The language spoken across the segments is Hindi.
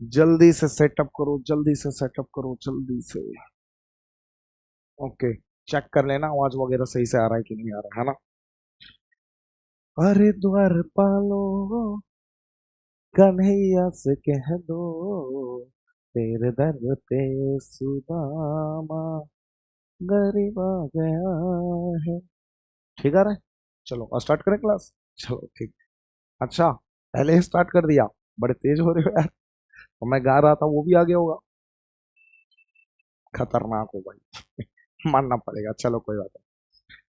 जल्दी से सेटअप करो, जल्दी से सेटअप करो, जल्दी से। ओके, चेक कर लेना आवाज वगैरह सही से आ रहा है कि नहीं आ रहा है ना। हरिद्वार पालो, कन्हैया से कह दो, तेरे दर पे सुदामा गरीब आ गया है। ठीक आ रहा है। चलो स्टार्ट करें क्लास। चलो ठीक। अच्छा, पहले ही स्टार्ट कर दिया। बड़े तेज हो रहे हो यार। तो मैं गा रहा था वो भी आ गया होगा। खतरनाक हो भाई। मानना पड़ेगा, चलो कोई बात नहीं।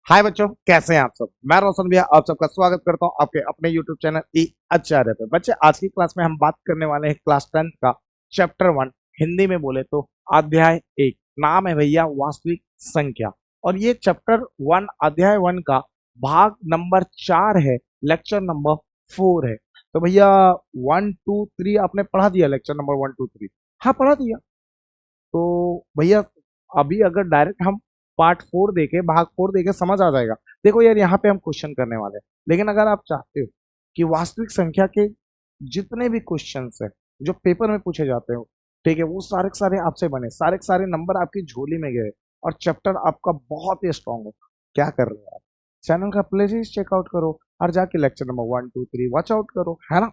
हाय बच्चों, कैसे हैं आप सब। मैं रोशन भैया आप सबका स्वागत करता हूं आपके अपने यूट्यूब चैनल ई आचार्य पे। बच्चे, आज की क्लास में हम बात करने वाले हैं क्लास 10 का चैप्टर 1, हिंदी में बोले तो अध्याय 1। नाम है भैया वास्तविक संख्या। और ये चैप्टर 1 अध्याय 1 का भाग नंबर 4 है, लेक्चर नंबर 4 है। तो भैया 1 2 3 आपने पढ़ा दिया, लेक्चर नंबर 1 2 3। हाँ पढ़ा दिया। तो भैया अभी अगर डायरेक्ट हम पार्ट 4 देखे, भाग 4 देखे, समझ आ जाएगा। देखो यार, यहाँ पे हम क्वेश्चन करने वाले हैं, लेकिन अगर आप चाहते हो कि वास्तविक संख्या के जितने भी क्वेश्चंस है जो पेपर में पूछे जाते हो, ठीक है, वो सारे के सारे आपसे बने, सारे के सारे नंबर आपकी झोली में गए और चैप्टर आपका बहुत ही स्ट्रांग हो। क्या कर रहे हो आप? चैनल का प्लेलिस्ट चेकआउट करो और जाके लेक्चर नंबर 1 2 3 वॉच आउट करो, है ना।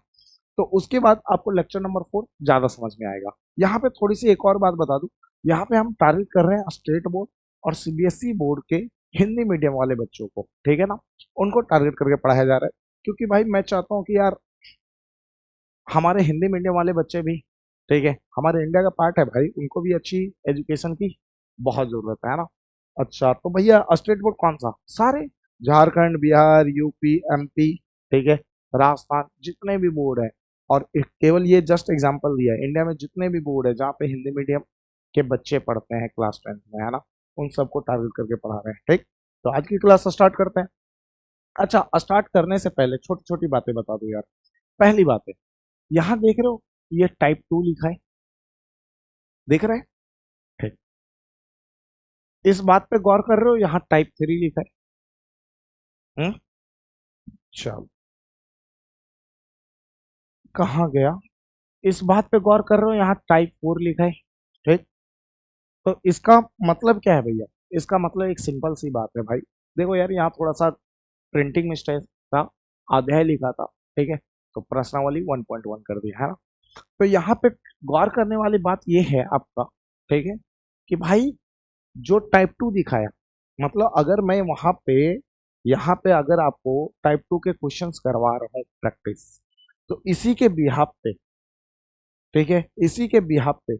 तो उसके बाद आपको लेक्चर नंबर 4 ज्यादा समझ में आएगा। यहाँ पे थोड़ी सी एक और बात बता दूं। यहाँ पे हम टारगेट कर रहे हैं स्टेट बोर्ड और सीबीएसई बोर्ड के हिंदी मीडियम वाले बच्चों को, ठीक है ना। उनको टारगेट करके पढ़ाया जा रहा है, क्योंकि भाई मैं चाहता हूँ कि यार हमारे हिंदी मीडियम वाले बच्चे भी, ठीक है, हमारे इंडिया का पार्ट है भाई, उनको भी अच्छी एजुकेशन की बहुत जरूरत है ना। अच्छा, तो भैया स्टेट बोर्ड कौन सा? सारे, झारखंड, बिहार, यूपी, एमपी, ठीक है, राजस्थान, जितने भी बोर्ड है। और केवल ये जस्ट एग्जांपल दिया है, इंडिया में जितने भी बोर्ड है जहाँ पे हिंदी मीडियम के बच्चे पढ़ते हैं क्लास 10 में, है ना, उन सबको टारगेट करके पढ़ा रहे हैं, ठीक। तो आज की क्लास स्टार्ट करते हैं। अच्छा, स्टार्ट करने से पहले छोटी छोटी बातें बता दो यार। पहली बात है, यहाँ देख रहे हो, ये टाइप 2 लिखा है, देख रहे हैं? ठीक। इस बात पे गौर कर रहे हो, यहाँ टाइप 3 लिखा है। हम्म। चलो, कहाँ गया? इस बात पे गौर कर रहे हो, यहाँ टाइप 4 लिखा है, ठीक। तो इसका मतलब क्या है भैया? इसका मतलब एक सिंपल सी बात है भाई। देखो यार, यहाँ थोड़ा सा प्रिंटिंग मिस्टेक था, अध्याय लिखा था, ठीक है, तो प्रश्नावली 1.1 कर दिया, है ना। तो यहाँ पे गौर करने वाली बात ये है आपका, ठीक है, कि भाई जो टाइप 2 दिखाया, मतलब अगर मैं वहां पे, यहाँ पे अगर आपको टाइप 2 के क्वेश्चंस करवा रहा हूँ प्रैक्टिस, तो इसी के बिहाफ पे, ठीक है, इसी के बिहाफ पे,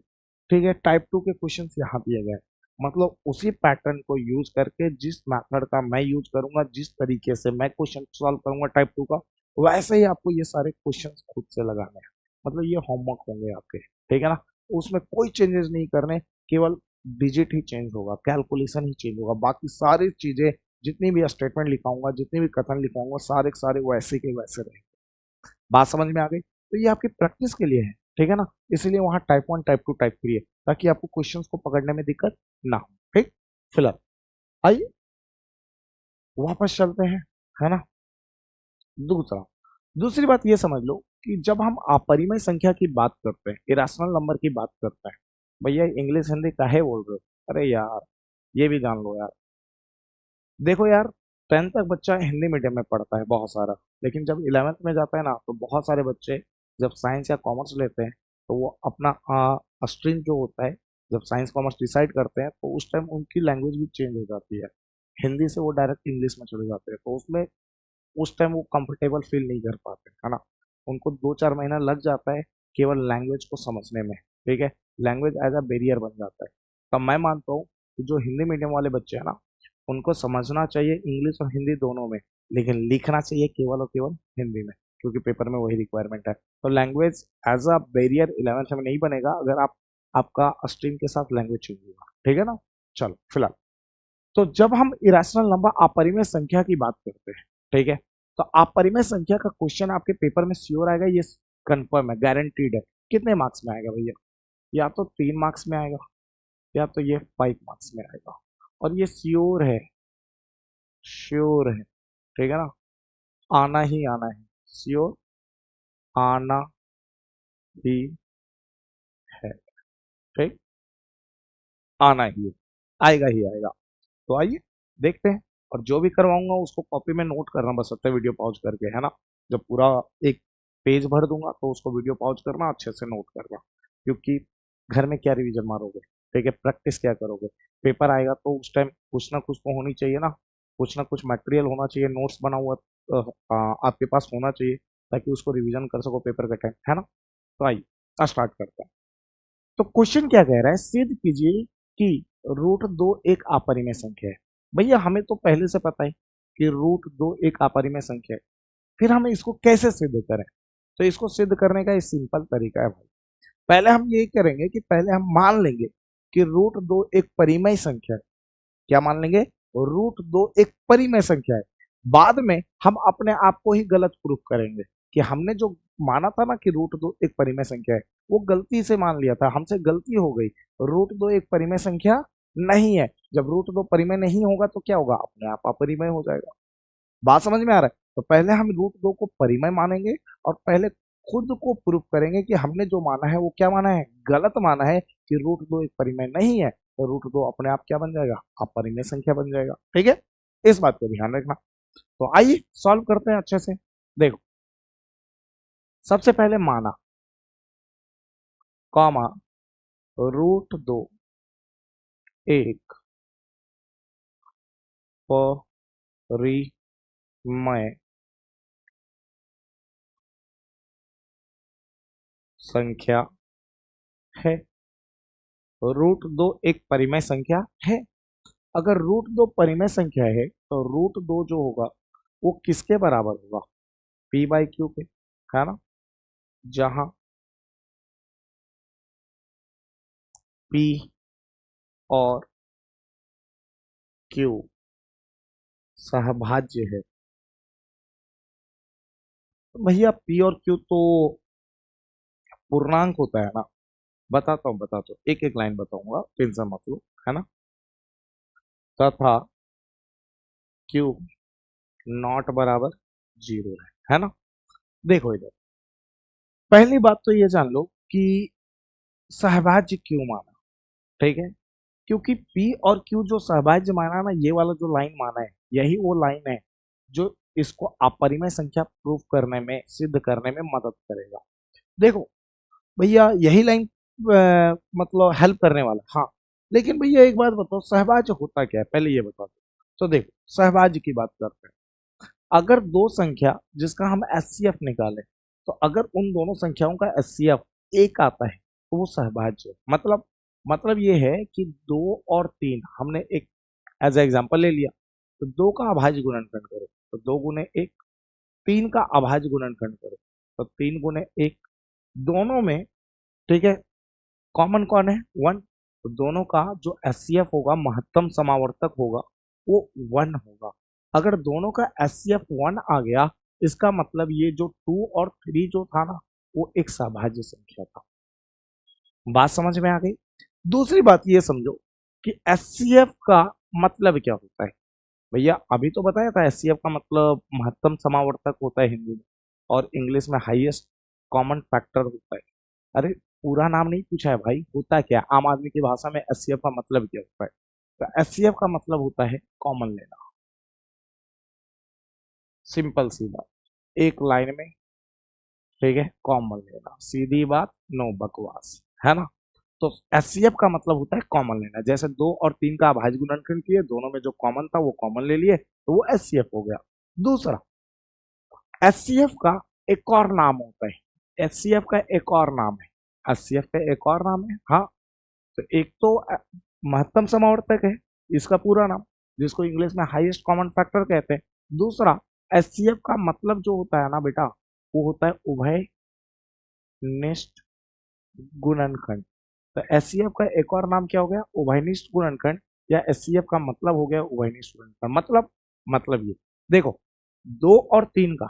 ठीक है, टाइप 2 के क्वेश्चंस यहाँ दिए गए हैं। मतलब उसी पैटर्न को यूज करके, जिस मेथड का मैं यूज करूंगा, जिस तरीके से मैं क्वेश्चन सॉल्व करूंगा टाइप 2 का, वैसे ही आपको ये सारे क्वेश्चंस खुद से लगाने हैं। मतलब ये होमवर्क होंगे आपके, ठीक है ना। उसमें कोई चेंजेस नहीं करने, केवल डिजिट ही चेंज होगा, कैलकुलेशन ही चेंज होगा, बाकी सारी चीजें, जितनी भी स्टेटमेंट लिखाऊंगा, जितनी भी कथन लिखाऊंगा, सारे के सारे वैसे के वैसे रहेंगे। बात समझ में आ गई? तो ये आपकी प्रैक्टिस के लिए है, ठीक है ना। इसीलिए वहां टाइप 1 टाइप 2 टाइप 3 है, ताकि आपको क्वेश्चंस को पकड़ने में दिक्कत ना हो, ठीक। फिलहाल आइए वापस चलते हैं, है ना। दूसरा, दूसरी बात ये समझ लो कि जब हम अपरिमेय संख्या की बात करते हैं, इरेशनल नंबर की बात करते हैं, भैया इंग्लिश हिंदी काहे बोल रहे हो? अरे यार, ये भी जान लो यार। देखो यार, 10th तक बच्चा हिंदी मीडियम में पढ़ता है बहुत सारा, लेकिन जब 11th में जाता है ना, तो बहुत सारे बच्चे जब साइंस या कॉमर्स लेते हैं, तो वो अपना स्ट्रीम जो होता है, जब साइंस कॉमर्स डिसाइड करते हैं, तो उस टाइम उनकी लैंग्वेज भी चेंज हो जाती है। हिंदी से वो डायरेक्ट इंग्लिश में चले जाते हैं, तो उसमें उस टाइम वो कंफर्टेबल फील नहीं कर पाते, है ना। उनको 2 4 महीना लग जाता है केवल लैंग्वेज को समझने में, ठीक है। लैंग्वेज एज अ बैरियर बन जाता है। तब मैं मानता हूँ कि जो हिंदी मीडियम वाले बच्चे हैं ना, उनको समझना चाहिए इंग्लिश और हिंदी दोनों में, लेकिन लिखना चाहिए केवल और केवल हिंदी में, क्योंकि पेपर में वही रिक्वायरमेंट है। तो language as a barrier 11th में नहीं बनेगा, अगर आप, आपका स्ट्रीम के साथ लैंग्वेज चेंज होगा, ठीक है ना। चलो फिलहाल, तो जब हम इरेशनल नंबर अपरिमेय संख्या की बात करते हैं, ठीक है, तो अपरिमेय संख्या का क्वेश्चन आपके पेपर में श्योर आएगा, ये कंफर्म है, गारंटीड है। कितने मार्क्स में आएगा भैया? या तो 3 मार्क्स में आएगा, या तो ये 5 मार्क्स में आएगा। और ये श्योर है, श्योर है, ठीक है ना। आना ही आना है, श्योर, आना ही आना ही है, आएगा ही आएगा। तो आइए देखते हैं। और जो भी करवाऊंगा उसको कॉपी में नोट करना, बस सकते वीडियो पॉज करके, है ना। जब पूरा एक पेज भर दूंगा तो उसको वीडियो पॉज करना, अच्छे से नोट करना। क्योंकि घर में क्या रिवीजन मारोगे, ठीक है, प्रैक्टिस क्या करोगे। पेपर आएगा तो उस टाइम कुछ ना कुछ तो होनी चाहिए ना, कुछ ना कुछ मटेरियल होना चाहिए, नोट्स बना हुआ आपके पास होना चाहिए, ताकि उसको रिवीजन कर सको पेपर के टाइम, है ना। तो आइए स्टार्ट करते हैं। तो क्वेश्चन क्या कह रहा है, सिद्ध कीजिए कि रूट दो एक अपरिमेय संख्या है। भैया हमें तो पहले से पता है कि रूट दो एक अपरिमेय संख्या है, फिर हमें इसको कैसे सिद्ध करें। तो इसको सिद्ध करने का एक सिंपल तरीका है भाई। पहले हम ये करेंगे कि पहले हम मान लेंगे कि रूट दो एक परिमेय संख्या है। क्या मान लेंगे, रूट दो एक परिमेय संख्या है। बाद में हम अपने आप को ही गलत प्रूफ करेंगे कि हमने जो माना था ना कि रूट दो एक परिमेय संख्या है, वो गलती से मान लिया था, हमसे गलती हो गई। रूट दो एक परिमेय संख्या नहीं है। जब रूट दो परिमेय नहीं होगा तो क्या होगा, अपने आप अपरिमेय हो जाएगा। बात समझ में आ रहा है। तो पहले हम रूट दो को परिमेय मानेंगे और पहले खुद को प्रूफ करेंगे कि हमने जो माना है वो क्या माना है, गलत माना है, कि रूट दो एक परिमेय नहीं है। तो रूट दो अपने आप क्या बन जाएगा, अपरिमेय संख्या बन जाएगा। ठीक है, इस बात को ध्यान रखना। तो आइए सॉल्व करते हैं अच्छे से। देखो, सबसे पहले माना, कॉमा, रूट दो एक परिमेय संख्या है। रूट दो एक परिमेय संख्या है। अगर रूट दो परिमेय संख्या है तो रूट दो जो होगा वो किसके बराबर होगा, पी बाई क्यू के, है ना। जहां पी और क्यू सहभाज्य है। तो भैया पी और क्यू तो पूर्णांक होता है ना। बताता हूँ एक एक लाइन बताऊंगा, टेंशन मत लो, है ना। तथा क्यू नॉट बराबर जीरो है ना। देखो इधर, पहली बात तो ये जान लो कि सहभाज्य क्यों माना, ठीक है। क्योंकि P और Q जो सहभाज्य माना ना, ये वाला जो लाइन माना है, यही वो लाइन है जो इसको अपरिमेय संख्या प्रूव करने में, सिद्ध करने में मदद करेगा। देखो भैया यही लाइन मतलब हेल्प करने वाला, हाँ। लेकिन भैया एक बात बताओ, सहभाज्य होता क्या है, पहले ये बता दो। तो देखो, सहभाज्य की बात करते हैं। अगर दो संख्या जिसका हम एचसीएफ निकालें, तो अगर उन दोनों संख्याओं का एचसीएफ एक आता है तो वो सहभाज्य है। मतलब ये है कि दो और तीन हमने एक एज एग्जाम्पल ले लिया। तो दो का अभाज्य गुणनखंड करो तो दो गुने एक, तीन का अभाज्य गुणनखंड करो तो तीन गुने एक। दोनों में, ठीक है, कॉमन कौन है, वन। तो दोनों का जो एचसीएफ होगा, महत्तम समावर्तक होगा, वो वन होगा। अगर दोनों का एचसीएफ वन आ गया, इसका मतलब ये जो टू और थ्री जो था ना, वो एक सभाज्य संख्या था। बात समझ में आ गई। दूसरी बात ये समझो कि एचसीएफ का मतलब क्या होता है। भैया अभी तो बताया था, एचसीएफ का मतलब महत्तम समावर्तक होता है हिंदी में, और इंग्लिश में हाईएस्ट कॉमन फैक्टर होता है। अरे पूरा नाम नहीं पूछा है भाई, होता क्या है? आम आदमी की भाषा में एचसीएफ का मतलब क्या होता है। तो एचसीएफ का मतलब होता है कॉमन लेना। सिंपल सी बात, एक लाइन में, ठीक है, कॉमन लेना, सीधी बात, नो बकवास, है ना। तो एचसीएफ का मतलब होता है कॉमन लेना। जैसे दो और तीन का अभाज्य गुणनखंड किए, दोनों में जो कॉमन था वो कॉमन ले लिए, तो वो एचसीएफ हो गया। दूसरा, एचसीएफ का एक और नाम होता है, एचसीएफ का एक और नाम है, एचसीएफ का एक और नाम है, हाँ। तो एक तो महत्तम समावर्तक है, इसका पूरा नाम, जिसको इंग्लिश में हाईएस्ट कॉमन फैक्टर कहते हैं। दूसरा, एचसीएफ का मतलब जो होता है ना बेटा, वो होता है उभयनिष्ठ गुणनखंड। तो एचसीएफ का एक और नाम क्या हो गया, उभयनिष्ठ गुणनखंड, या एचसीएफ का मतलब हो गया उभयनिष्ठ गुणनखंड। मतलब ये देखो, दो और तीन का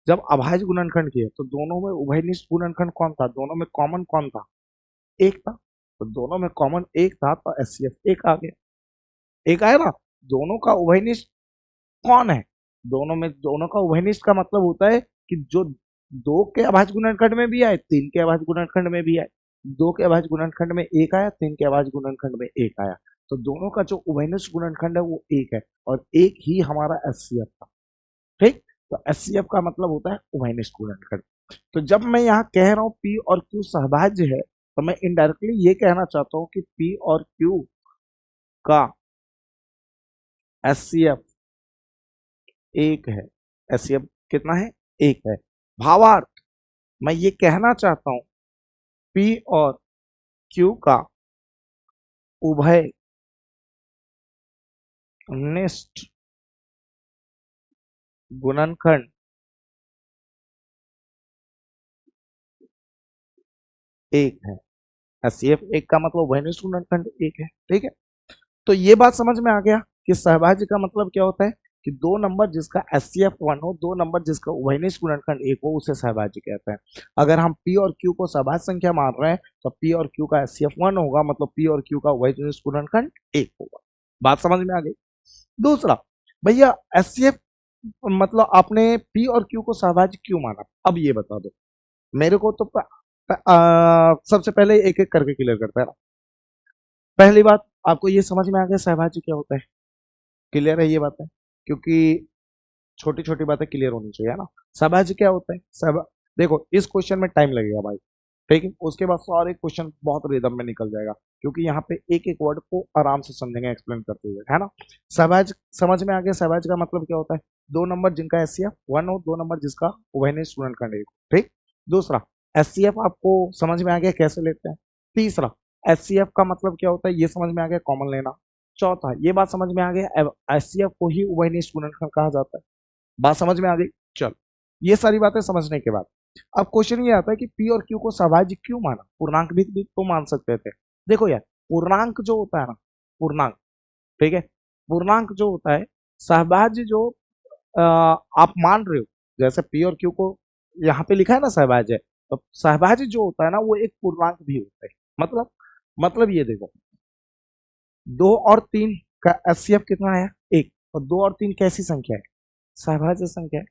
जब अभाज्य गुणनखंड किए तो दोनों में उभयनिष्ठ गुणनखंड कौन था, दोनों में कॉमन कौन था, एक था। तो दोनों में कॉमन एक था तो एचसीएफ एक आ गया। एक आया ना। दोनों का उभयनिष्ठ कौन है, दोनों का उभयनिष्ठ का मतलब होता है कि जो दो के अभाज्य गुणनखंड में भी आए, तीन के अभाज्य गुणनखंड में भी आए। दो के अभाज्य गुणनखंड में एक आया, तीन के अभाज्य गुणनखंड में एक आया, तो दोनों का जो उभयनिष्ठ गुणनखंड है वो एक है, और एक ही हमारा एचसीएफ था। ठीक, तो एचसीएफ का मतलब होता है उभयनिष्ठ गुणनखंड। तो जब मैं यहाँ कह रहा हूँ पी और क्यू सहभाज्य है, तो मैं इनडायरेक्टली ये कहना चाहता हूँ कि पी और क्यू का एचसीएफ एक है। एचसीएफ कितना है? एक है। भावार्थ, मैं ये कहना चाहता हूं पी और क्यू का उभय निष्ठ गुणनखंड एक है। एचसीएफ एक का मतलब उभयनिष्ठ गुणनखंड एक है। ठीक है, तो ये बात समझ में आ गया कि सहभाज्य का मतलब क्या होता है कि दो नंबर जिसका एचसीएफ वन हो, दो नंबर जिसका उभयनिष्ठ गुणनखंड एक हो, उसे सहभाज्य कहते हैं। अगर हम पी और क्यू को सहभाज्य संख्या मान रहे हैं तो पी और क्यू का एचसीएफ वन होगा, मतलब पी और क्यू का उभयनिष्ठ गुणनखंड एक होगा। बात समझ में आ गई। दूसरा, भैया एचसीएफ मतलब आपने पी और क्यू को सहभाज्य क्यों माना, अब ये बता दो मेरे को। तो सबसे पहले एक एक करके क्लियर करता है ना। पहली बात, आपको ये समझ में आ गया सहभाज्य क्या होता है? क्लियर है ये बात है? क्योंकि छोटी छोटी बातें क्लियर होनी चाहिए, है ना। सहभाज्य क्या होता है? सब देखो, इस क्वेश्चन में टाइम लगेगा भाई, ठीक है, उसके बाद सारे क्वेश्चन बहुत रिदम में निकल जाएगा, क्योंकि यहाँ पे एक एक वर्ड को आराम से समझेंगे एक्सप्लेन करते हुए, है ना। सहभाज्य समझ में आ गया। सहभाज्य का मतलब क्या होता है? दो नंबर जिनका एचसीएफ वन हो, दो नंबर जिसका उभयनिष्ठ गुणनखंड एक हो। ठीक, दूसरा, एचसीएफ आपको समझ में आ गया कैसे लेते हैं। तीसरा, एचसीएफ का मतलब क्या होता है ये समझ में आ गया, कॉमन लेना। चौथा, ये बात समझ में आ गया एचसीएफ को ही उभयनिष्ठ गुणनखंड कहा जाता है। बात समझ में आ गई। चलो, ये सारी बातें समझने के बाद अब क्वेश्चन ये आता है कि पी और क्यू को सहभाज्य क्यों माना? पूर्णांक भी तो मान सकते थे। देखो यार, पूर्णांक जो होता है ना, पूर्णांक, ठीक है, पूर्णांक जो होता है, सहभाज्य जो आप मान रहे हो, जैसे पी और क्यू को यहाँ पे लिखा है ना सहभाज्य, तो सहभाज्य जो होता है ना वो एक पूर्णांक भी होता है। मतलब ये देखो, दो और तीन का एचसीएफ कितना है? एक। और दो और तीन कैसी संख्या है? सहभाज्य संख्या है।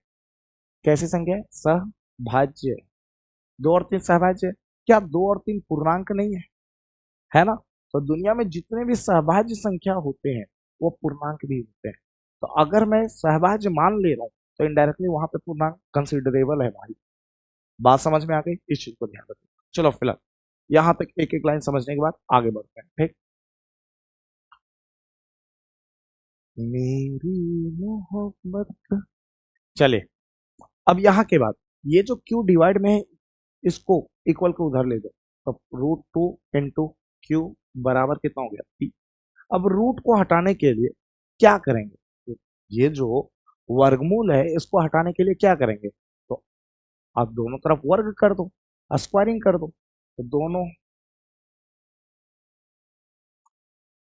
कैसी संख्या है? सहभाज्य। दो और तीन सहभाज्य है। क्या दो और तीन पूर्णांक नहीं है? है ना। तो दुनिया में जितने भी सहभाज्य संख्या होते हैं वो पूर्णांक भी होते हैं। तो अगर मैं सहभाज्य मान ले रहा हूँ तो इनडायरेक्टली वहां पे पूर्णांक कंसिडरेबल है भाई। बात समझ में आ गई? इस चीज को ध्यान रखिए। चलो फिलहाल यहाँ तक एक एक लाइन समझने के बाद आगे बढ़ते हैं। ठीक, मेरी मोहब्बत। चले, अब यहाँ के बाद ये जो क्यू डिवाइड में है, इसको इक्वल को उधर ले दो, तो रूट टू इंटू क्यू बराबर कितना हो गया? पी। अब रूट को हटाने के लिए क्या करेंगे? तो ये जो वर्गमूल है इसको हटाने के लिए क्या करेंगे? तो आप दोनों तरफ वर्ग कर दो, स्क्वायरिंग कर दो, तो दोनों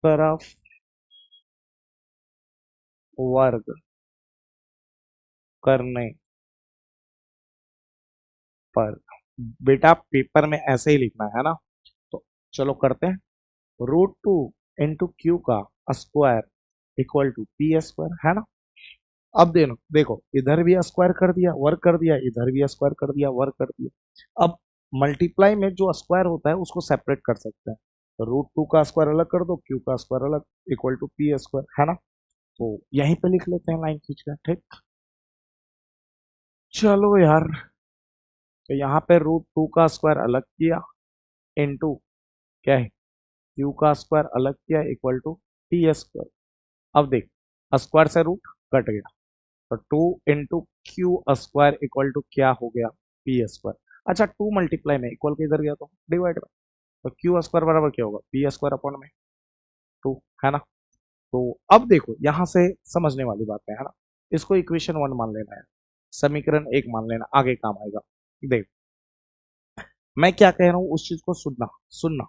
तरफ वर्ग करने पर, बेटा पेपर में ऐसे ही लिखना है ना। तो चलो करते हैं। रूट टू इंटू क्यू का square equal to P square, है ना। अब देखो इधर भी स्क्वायर कर दिया, वर्क कर दिया, इधर भी स्क्वायर कर दिया, वर्क कर दिया। अब मल्टीप्लाई में जो स्क्वायर होता है उसको सेपरेट कर सकते हैं, तो रूट टू का स्क्वायर अलग कर दो, क्यू का स्क्वायर अलग, इक्वल टू पी स्क्वायर, है ना। तो यहीं पे लिख लेते हैं लाइन खींचकर। ठीक, चलो यार, तो यहाँ पे रूट टू का स्क्वायर अलग किया, इंटू क्या है, क्यू का स्क्वायर अलग किया, इक्वल टू पी स्क्वायर। अब देख, स्क्वायर से रूट कट गया, तो two into Q square equal to क्या हो गया? P square. अच्छा, टू मल्टीप्लाई में इक्वल के इधर गया तो डिवाइड में, तो क्यू स्क्वायर बराबर क्या होगा? पी स्क्वायर अपॉन में टू, है ना। तो अब देखो यहाँ से समझने वाली बात है ना, इसको इक्वेशन वन मान लेना है, समीकरण एक मान लेना, आगे काम आएगा। देख, मैं क्या कह रहा हूँ उस चीज को सुनना सुनना।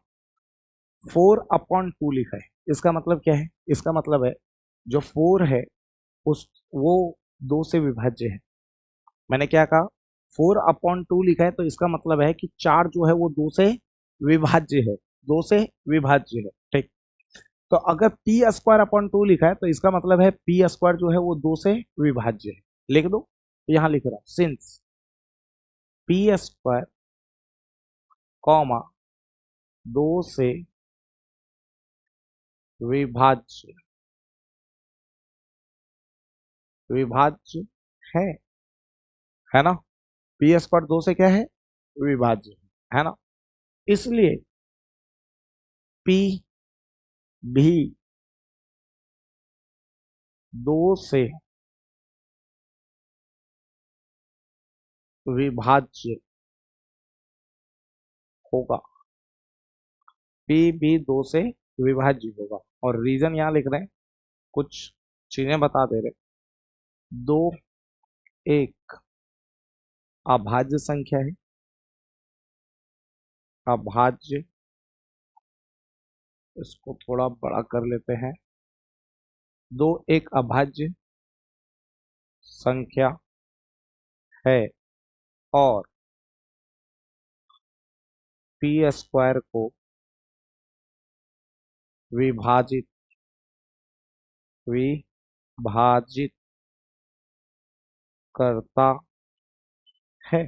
फोर अपॉन टू लिखा है, इसका मतलब क्या है? इसका मतलब है जो फोर है उस वो दो से विभाज्य है। मैंने क्या कहा? फोर अपॉन टू लिखा है, तो इसका मतलब है कि चार जो है वो दो से विभाज्य है, दो से विभाज्य है। ठीक, तो अगर पी स्क्वायर अपॉन टू लिखा है तो इसका मतलब है पी स्क्वायर जो है वो दो से विभाज्य है। लिख दो, यहां लिख रहा हूं, सिंस पी स्क्वायर कॉमा दो से विभाज्य विभाज्य है ना। पी स्क्वायर दो से क्या है, विभाज्य है ना। इसलिए पी भी दो से विभाज्य होगा। पी भी दो से विभाज्य होगा। और रीजन यहां लिख रहे हैं, कुछ चीजें बता दे रहे। दो एक अभाज्य संख्या है। अभाज्य, इसको थोड़ा बड़ा कर लेते हैं। दो एक अभाज्य संख्या है और पी स्क्वायर को विभाजित विभाजित करता है।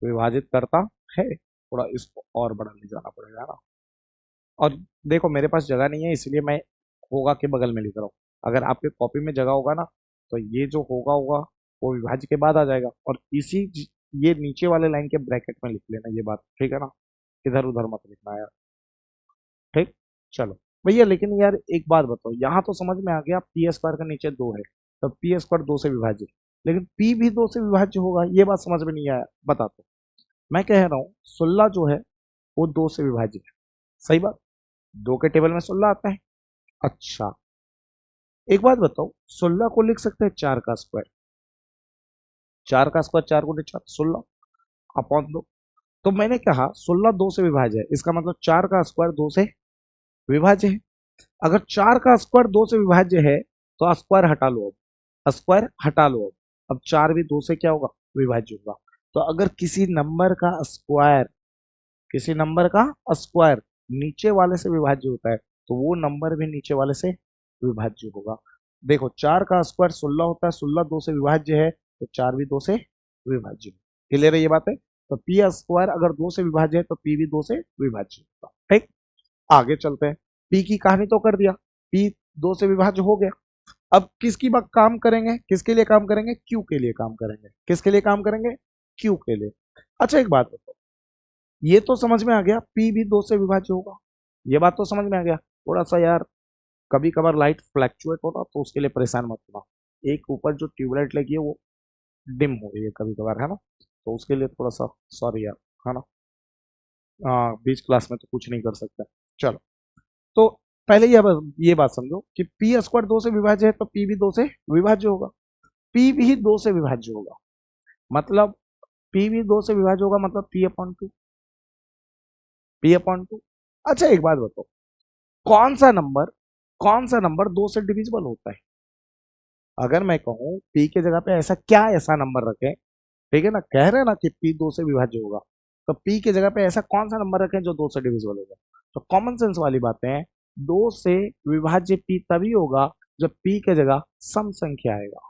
विभाजित करता है। थोड़ा इसको और बड़ा ले जाना पड़ेगा ना। और देखो मेरे पास जगह नहीं है, इसलिए मैं होगा के बगल में लिख रहा हूँ। अगर आपके कॉपी में जगह होगा ना, तो ये जो होगा होगा वो विभाज्य के बाद आ जाएगा। और ये नीचे वाले लाइन के ब्रैकेट में लिख लेना ये बात, ठीक है ना। इधर उधर मत लिखना यार, ठीक। चलो भैया, लेकिन यार एक बात बताओ, यहाँ तो समझ में आ गया पी स्क्वायर का नीचे दो है, तो पी स्क्वायर दो से विभाज्य, लेकिन पी भी दो से विभाज्य होगा, ये बात समझ में नहीं आया। बता दो। मैं कह रहा हूँ 16 जो है वो दो से विभाज्य है। सही बात। दो के टेबल में 16 आता है। अच्छा, एक बात बताओ, 16 को लिख सकते हैं चार का स्क्वायर। चार का स्क्वायर, चार गुणे चार 16 अपॉन दो। तो मैंने कहा 16 दो से विभाज्य है, इसका मतलब चार का स्क्वायर दो से विभाज्य है। अगर चार का स्क्वायर दो से विभाज्य है तो स्क्वायर हटा लो। अब स्क्वायर हटा लो। अब चार भी दो से क्या होगा, विभाज्य होगा। तो अगर किसी नंबर का स्क्वायर नीचे वाले से विभाज्य होता है, तो वो नंबर भी नीचे वाले से विभाज्य होगा। देखो, चार का स्क्वायर 16 होता है, 16 दो से विभाज्य है, तो चार भी दो से विभाज्य। क्लियर है ये बात है। तो पी स्क्वायर अगर दो से विभाज्य है तो पी भी दो से विभाज्य होगा। ठीक, आगे चलते हैं। पी की कहानी तो कर दिया, पी दो से विभाज्य हो गया। अब किसकी बात काम करेंगे, किसके लिए काम करेंगे, क्यू के लिए काम करेंगे। किसके लिए काम करेंगे, क्यू के लिए। अच्छा, एक बात बताओ, ये तो समझ में आ गया पी भी दो से विभाज्य होगा। ये बात तो समझ में आ गया। थोड़ा सा यार, कभी कभार लाइट फ्लैक्चुएट होना, तो उसके लिए परेशान मत होना। एक ऊपर जो ट्यूबलाइट लगी है वो डिम हो रही है कभी कभार, है ना। तो उसके लिए थोड़ा सा सॉरी यार, है ना। बीच क्लास में तो कुछ नहीं कर सकता। चलो, तो पहले ये बात समझो कि पी स्क्वायर दो से विभाज्य है, तो पी भी दो से विभाज्य होगा। पी भी दो से विभाज्य होगा, मतलब पी भी दो से विभाज्य होगा, मतलब P upon two. P upon two. अच्छा, एक बात बताओ, कौन सा नंबर कौन सा नंबर दो से डिविजिबल होता है। अगर मैं कहूं पी के जगह पे ऐसा नंबर रखें, ठीक है ना, कह रहे हैं ना कि पी दो से विभाज्य होगा, तो पी के जगह पे ऐसा कौन सा नंबर रखें जो दो से डिविजिबल होगा। तो कॉमन सेंस वाली बातें हैं, दो से विभाज्य पी तभी होगा जब पी के जगह सम संख्या आएगा।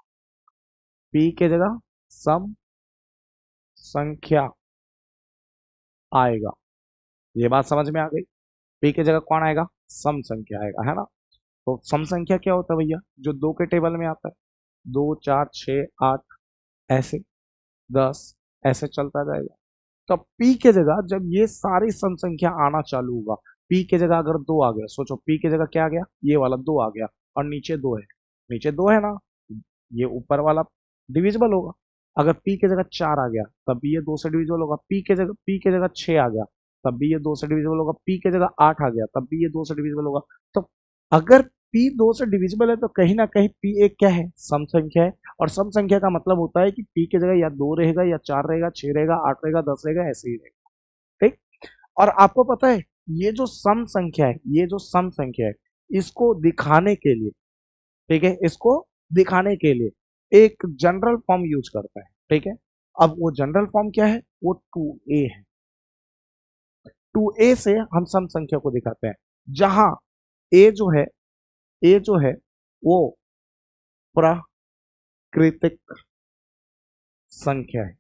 पी के जगह सम संख्या आएगा। ये बात समझ में आ गई। पी के जगह कौन आएगा, सम संख्या आएगा, है ना। तो सम संख्या क्या होता है भैया, जो दो के टेबल में आता है। दो चार छः आठ, ऐसे 10, ऐसे चलता जाएगा। तो पी के जगह जब ये सारी सम संख्या आना चालू होगा, पी के जगह अगर दो आ गया, सोचो पी के जगह क्या आ गया, ये वाला दो आ गया, और नीचे दो है। नीचे दो है ना, ये ऊपर वाला डिविजिबल होगा। अगर पी के जगह चार आ गया, तब भी ये दो से डिविजिबल होगा। पी के जगह छह आ गया, तब भी ये दो से डिविजिबल होगा। पी के जगह आठ आ गया, तब भी ये दो से डिविजिबल होगा। तो अगर पी दो से डिविजिबल है, तो कहीं ना कहीं पी एक क्या है, सम संख्या है। और सम संख्या का मतलब होता है कि पी के जगह या दो रहेगा, या चार रहेगा, छह रहेगा, आठ रहेगा, 10 रहेगा, ऐसे ही रहेगा। ठीक। और आपको पता है, ये जो सम संख्या है, इसको दिखाने के लिए, ठीक है, इसको दिखाने के लिए एक जनरल फॉर्म यूज करता है। ठीक है। अब वो जनरल फॉर्म क्या है, वो टू ए है। टू ए से हम सम संख्या को दिखाते हैं, जहां ए जो है ए जो है वो प्राकृतिक संख्या है।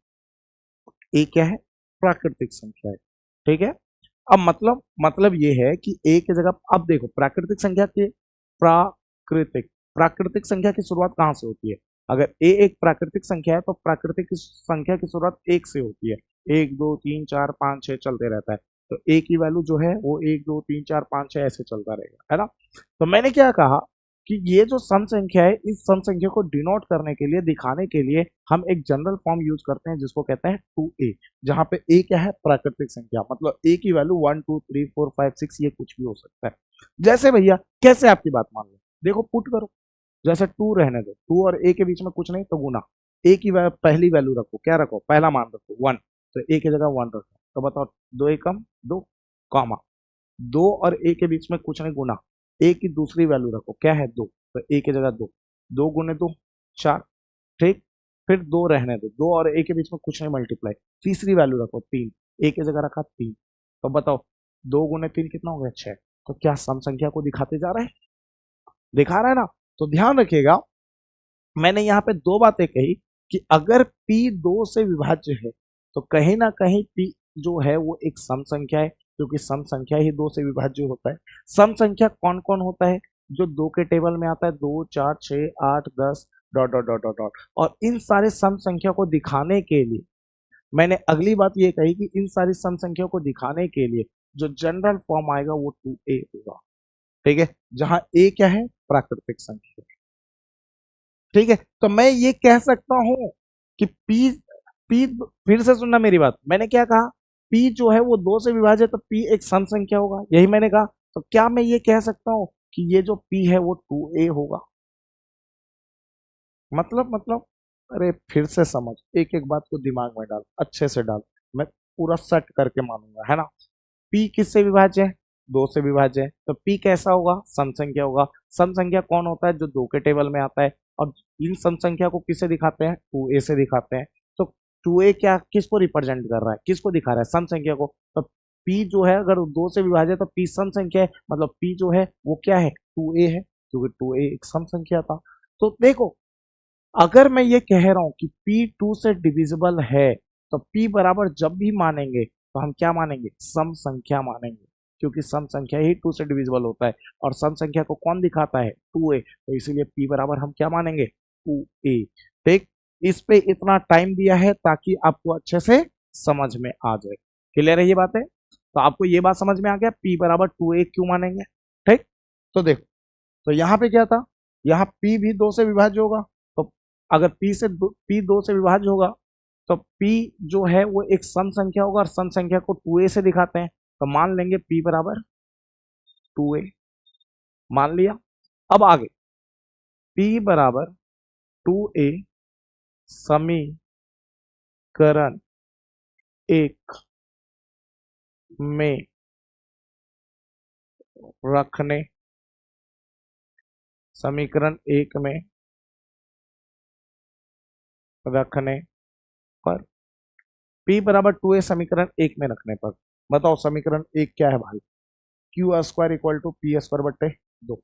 ए क्या है, प्राकृतिक संख्या है। ठीक है। अब मतलब ये है कि ए की जगह, अब देखो प्राकृतिक संख्या के प्राकृतिक प्राकृतिक संख्या की शुरुआत कहाँ से होती है? अगर ए एक प्राकृतिक संख्या है तो प्राकृतिक संख्या की शुरुआत एक से होती है। एक दो तीन चार पाँच छह चलते रहता है। तो ए की वैल्यू जो है वो एक दो तीन चार पाँच छह ऐसे चलता रहेगा, है ना। तो मैंने क्या कहा कि ये जो सम संख्या है, इस सम संख्या को डिनोट करने के लिए, दिखाने के लिए हम एक जनरल फॉर्म यूज करते हैं जिसको कहते हैं 2a, जहाँ पे ए क्या है? प्राकृतिक संख्या। मतलब ए की वैल्यू 1 2 3 4 5 6 ये कुछ भी हो सकता है। जैसे भैया कैसे, आपकी बात मान लो, देखो पुट करो, जैसे टू रहने दो, टू और ए के बीच में कुछ नहीं तो गुना। ए की पहली वैल्यू रखो, क्या रखो? पहला मान रखो 1, तो ए की जगह 1 रखो। तो बताओ, दो एकम दो, कॉमा, दो और ए के बीच में कुछ नहीं, गुना। ए की दूसरी वैल्यू रखो, क्या है? दो, तो ए की जगह दो, दो गुने दो, चार, ठीक। फिर दो रहने दो, दो और ए के बीच में कुछ नहीं, मल्टीप्लाई। तीसरी वैल्यू रखो, तीन, ए की जगह रखा तीन। तो बताओ, दो गुने तीन कितना हो गया? छह। तो क्या सम संख्या को दिखाते जा रहा है? दिखा रहा है ना। तो ध्यान रखिएगा, मैंने यहाँ पे दो बातें कही कि अगर P दो से विभाज्य है तो कहीं ना कहीं P जो है वो एक सम संख्या है, क्योंकि सम संख्या ही दो से विभाज्य होता है। सम संख्या कौन कौन होता है? जो दो के टेबल में आता है, दो चार छः आठ दस, dot dot dot dot dot. और इन सारे सम संख्या को दिखाने के लिए मैंने अगली बात ये कही कि इन सारी सम संख्या को दिखाने के लिए जो जनरल फॉर्म आएगा वो 2a होगा, ठीक है, जहां a क्या है? प्राकृतिक संख्या, ठीक है। तो मैं ये कह सकता हूं कि पी फिर से सुनना मेरी बात, मैंने क्या कहा? पी जो है वो दो से विभाज्य है तो पी एक सम संख्या होगा, यही मैंने कहा। तो क्या मैं ये कह सकता हूं कि ये जो पी है वो 2a होगा? मतलब अरे फिर से समझ, एक एक बात को दिमाग में डाल, अच्छे से डाल, मैं पूरा सेट करके मानूंगा, है ना। पी किससे विभाज्य है? दो से विभाज्य है, तो पी कैसा होगा? सम संख्या होगा। सम संख्या कौन होता है? जो दो के टेबल में आता है। और इन सम संख्या को किससे दिखाते हैं? 2a से दिखाते हैं। तो 2a क्या, किसको रिप्रेजेंट कर रहा है? किसको दिखा रहा है? सम संख्या को। तो पी जो है अगर दो से विभाज्य है तो पी सम संख्या है, मतलब पी जो है वो क्या है? 2a है, क्योंकि 2a एक सम संख्या था। तो देखो, अगर मैं ये कह रहा हूं कि P 2 से डिविजिबल है तो P बराबर जब भी मानेंगे तो हम क्या मानेंगे? सम संख्या मानेंगे, क्योंकि सम संख्या ही 2 से डिविजिबल होता है। और सम संख्या को कौन दिखाता है? 2a। तो इसीलिए P बराबर हम क्या मानेंगे? 2a। ठीक, इस पे इतना टाइम दिया है ताकि आपको अच्छे से समझ में आ जाए। क्लियर है ये बात है? तो आपको ये बात समझ में आ गया P बराबर 2a क्यों मानेंगे? ठीक। तो देखो, तो यहाँ पे क्या था? यहाँ P भी दो से विभाज्य होगा। तो अगर P दो से विभाज्य होगा तो P जो है वो एक सम संख्या होगा, और सम संख्या को 2a से दिखाते हैं। तो मान लेंगे P बराबर 2a, मान लिया। अब आगे, P बराबर 2a समीकरण एक में रखने, समीकरण एक में रखने पर, P बराबर 2a समीकरण एक में रखने पर, बताओ समीकरण एक क्या है भाई? Q square equal to P square बट्टे दो।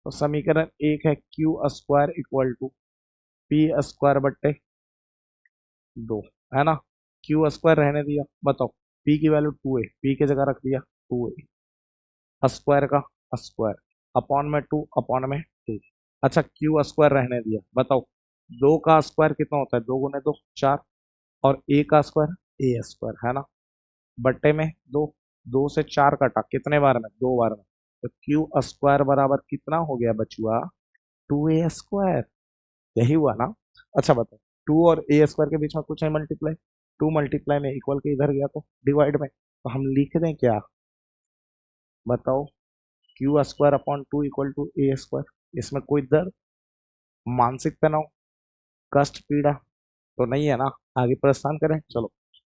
तो समीकरण एक है Q square equal to P square बट्टे दो, है ना। क्यू स्क्वायर रहने दिया, बताओ पी की वैल्यू 2a, पी की जगह रख दिया 2a, स्क्वायर का स्क्वायर, अपॉन में 2, अपॉन में 2। अच्छा, क्यू स्क्वायर रहने दिया, बताओ दो का स्क्वायर कितना होता है? दो गुने दो, चार। और ए का स्क्वायर, ए स्क्वायर, है ना, बट्टे में दो। दो से चार कटा, कितने बार में? दो बार में। तो क्यू स्क्वायर बराबर कितना हो गया बचुआ? 2a स्क्वायर, यही हुआ ना। अच्छा बताओ, टू और ए स्क्वायर के बीच में कुछ है मल्टीप्लाई, टू मल्टीप्लाई में इक्वल के इधर गया तो डिवाइड में, तो हम लिख दें क्या? बताओ, Q square upon two equal to A square. इसमें कोई दर्द, मानसिक तनाव, कष्ट, पीड़ा तो नहीं है ना? आगे प्रस्थान करें, चलो।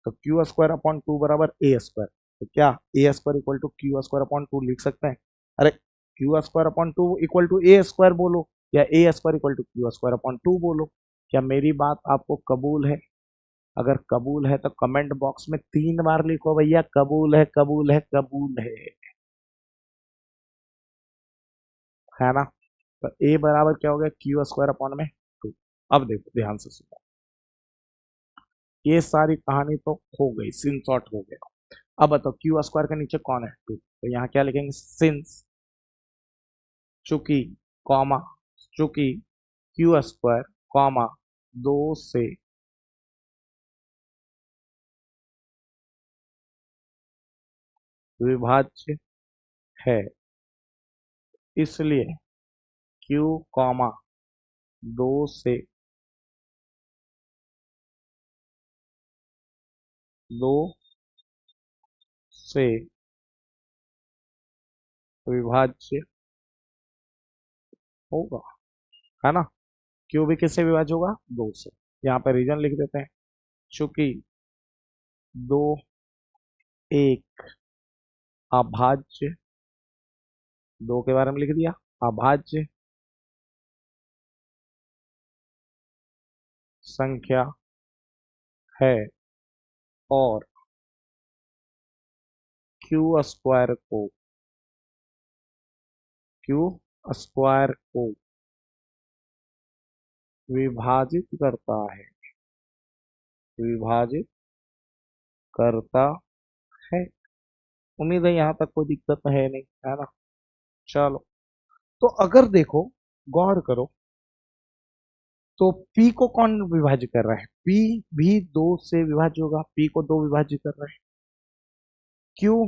तो क्यू स्क्वायर अपॉन टू बराबर ए स्क्वायर। तो क्या A square equal to Q square upon two लिख सकते हैं? अरे, Q square upon two equal to A square बोलो, या A square equal to Q square upon two बोलो। क्या मेरी बात आपको कबूल है? अगर कबूल है तो कमेंट बॉक्स में 3 बार लिखो भैया, कबूल है, कबूल है, कबूल है ना। तो ए बराबर क्या हो गया? क्यू स्क्वायर अपॉन में टू। अब देखो ध्यान से सुनो, ये सारी कहानी तो हो गई, सीन शॉर्ट हो गया। अब बताओ क्यू स्क्वायर के नीचे कौन है? टू। तो यहाँ क्या लिखेंगे? सिंस, चूंकि, कॉमा, चूंकि क्यू स्क्वायर कॉमा 2 से विभाज्य है, इसलिए क्यू कॉमा 2 से 2 से विभाज्य होगा, है ना? क्यू भी किससे विभाज्य होगा? 2 से। यहाँ पे रीजन लिख देते हैं, चूंकि 2 एक अभाज्य, 2 के बारे में लिख दिया, अभाज्य संख्या है और क्यू स्क्वायर को क्यू स्क्वायर को विभाजित करता है, विभाजित करता है। उम्मीद है यहाँ तक कोई दिक्कत है नहीं, है ना? चलो, तो अगर देखो, गौर करो, तो P को कौन विभाजित कर रहा है? P भी 2 से विभाज्य होगा, P को 2 विभाजित कर रहा है। Q,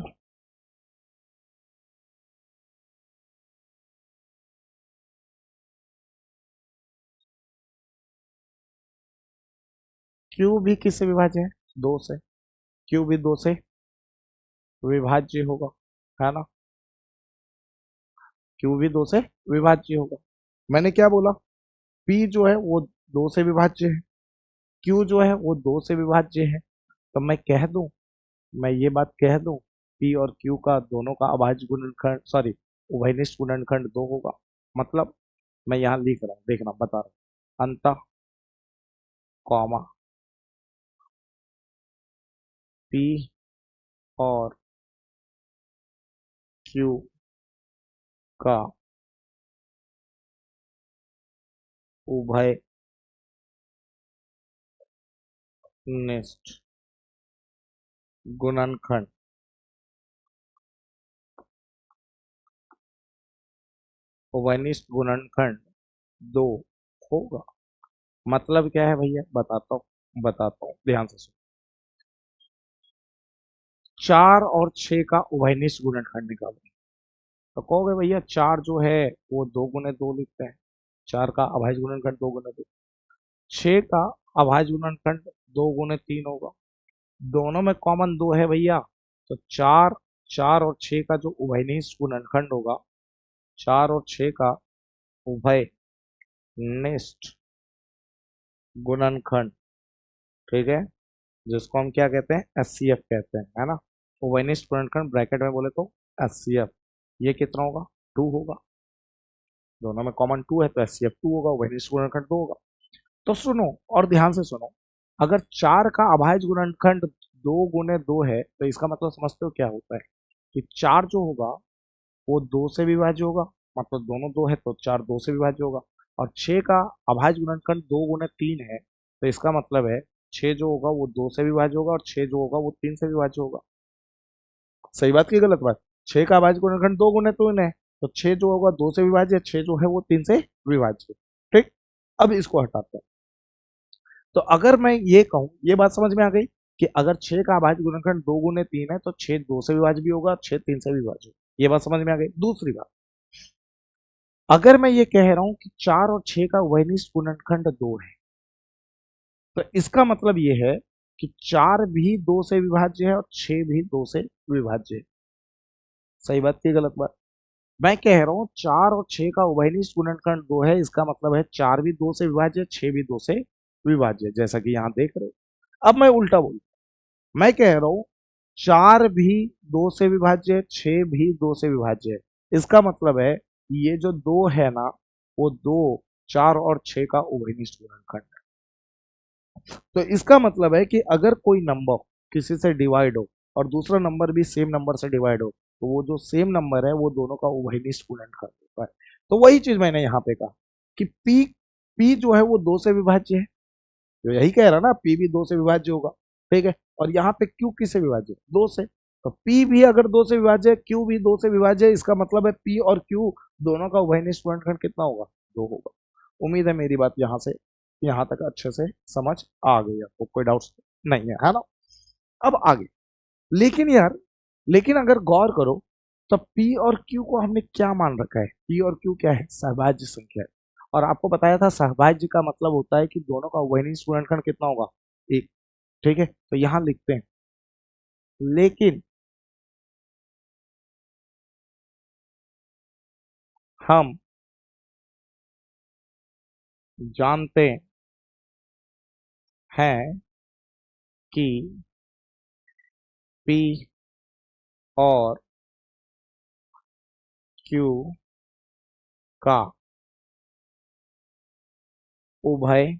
Q भी किससे विभाज्य है? 2 से। Q भी 2 से विभाज्य होगा, है ना? Q भी 2 से विभाज्य होगा। मैंने क्या बोला? P जो है वो 2 से विभाज्य है, Q जो है वो 2 से विभाज्य है। तो मैं कह दूं, मैं ये बात कह दूं, P और Q का दोनों का अभाज्य गुणनखंड, सॉरी, उभयनिष्ठ गुणनखंड 2 होगा। मतलब मैं यहाँ लिख रहा हूँ, देखना, बता रहा हूँ, अंतः कॉमा P और Q का उभयनिष्ठ गुणनखंड उभयनिष्ठ गुणनखंड 2 होगा। मतलब क्या है भैया? बताता हूँ, ध्यान से सुनो। 4 और 6 का उभयनिष्ठ गुणनखंड निकालो। तो कहोगे भैया 4 जो है वो 2 गुने 2 लिखते हैं, 4 का अभाज्य गुणनखंड 2 गुने 2। 6 का अभाज्य गुणनखंड 2 गुने 3 होगा। दोनों में कॉमन 2 है भैया, तो 4, 4 और 6 का जो उभयनिष्ठ गुणनखंड होगा, 4 और 6 का उभयनिष्ठ गुणनखंड, ठीक है, जिसको हम क्या कहते हैं? एचसीएफ कहते हैं, है ना? उभयनिष्ठ गुणनखंड ब्रैकेट में बोले तो एचसीएफ, ये कितना होगा? 2 होगा। दोनों में कॉमन 2 है तो एचसीएफ 2 होगा, उभयनिष्ठ गुणनखंड 2 होगा। तो सुनो और ध्यान से सुनो, अगर 4 का अभाज्य गुणनखंड 2 गुने 2 है तो इसका मतलब समझते हो क्या होता है? कि 4 जो होगा वो 2 से विभाज्य होगा, मतलब दोनों 2 है तो 4 2 से विभाज्य होगा। और 6 का अभाज्य गुणनखंड 2 गुने 3 है, तो इसका मतलब है 6 जो होगा वो 2 से विभाज्य होगा और 6 जो होगा वो 3 से विभाज्य होगा। सही बात की गलत बात? 6 का अभाज्य गुणनखंड 2 गुने 3 है, तो 6 जो होगा 2 से विभाज्य है, 6 जो है वो 3 से विभाज्य है। ठीक, अब इसको हटाते हैं। तो अगर मैं ये कहूं, ये बात समझ में आ गई कि अगर 6 का अभाज्य गुणनखंड 2 गुने 3 है तो 6 2 से विभाज्य भी होगा, 6 3 से विभाज्य होगा। ये बात समझ में आ गई। दूसरी बात, अगर मैं ये कह रहा हूं कि 4 और 6 का उभयनिष्ठ गुणनखंड 2 है, तो इसका मतलब ये है कि 4 भी 2 से विभाज्य है और 6 भी 2 से विभाज्य है। सही बात की गलत बात? मैं कह रहा हूँ 4 और 6 का उभयनिष्ठ गुणनखंड 2 है, इसका मतलब है 4 भी 2 से विभाज्य है, 6 भी 2 से विभाज्य है, जैसा कि यहाँ देख रहे हो। अब मैं उल्टा बोलूँ, मैं कह रहा हूँ 4 भी 2 से विभाज्य है, 6 भी 2 से विभाज्य है। इसका मतलब है ये जो 2 है ना, वो 2 4 और 6 का उभयनिष्ठ गुणनखंड है। तो इसका मतलब है कि अगर कोई नंबर किसी से डिवाइड हो और दूसरा नंबर भी सेम नंबर से डिवाइड हो, तो वो जो सेम नंबर है वो दोनों का उभयनिष्ठ गुणनखंड होता है। तो वही चीज मैंने यहाँ पे कहा कि पी जो है वो 2 से विभाज्य है, तो यही कह रहा ना, पी भी 2 से विभाज्य होगा। ठीक है, और यहाँ पे क्यू किससे विभाज्य है? 2 से। तो P भी अगर दो से विभाज्य है, Q भी दो से विभाज्य है, इसका मतलब है P और Q दोनों का उभयनिष्ठ गुणनखंड कितना होगा? दो होगा। उम्मीद है मेरी बात यहाँ से यहाँ तक अच्छे से समझ आ गई, आपको कोई डाउट्स नहीं है ना? अब आगे, लेकिन यार, लेकिन अगर गौर करो तो P और Q को हमने क्या मान रखा है? P और Q क्या है? सहभाज्य संख्या है। और आपको बताया था सहभाज्य का मतलब होता है कि दोनों का उभयनिष्ठ गुणनखंड कितना होगा? एक। ठीक है, तो यहां लिखते हैं, लेकिन हम जानते हैं कि P और Q का उभयनिष्ठ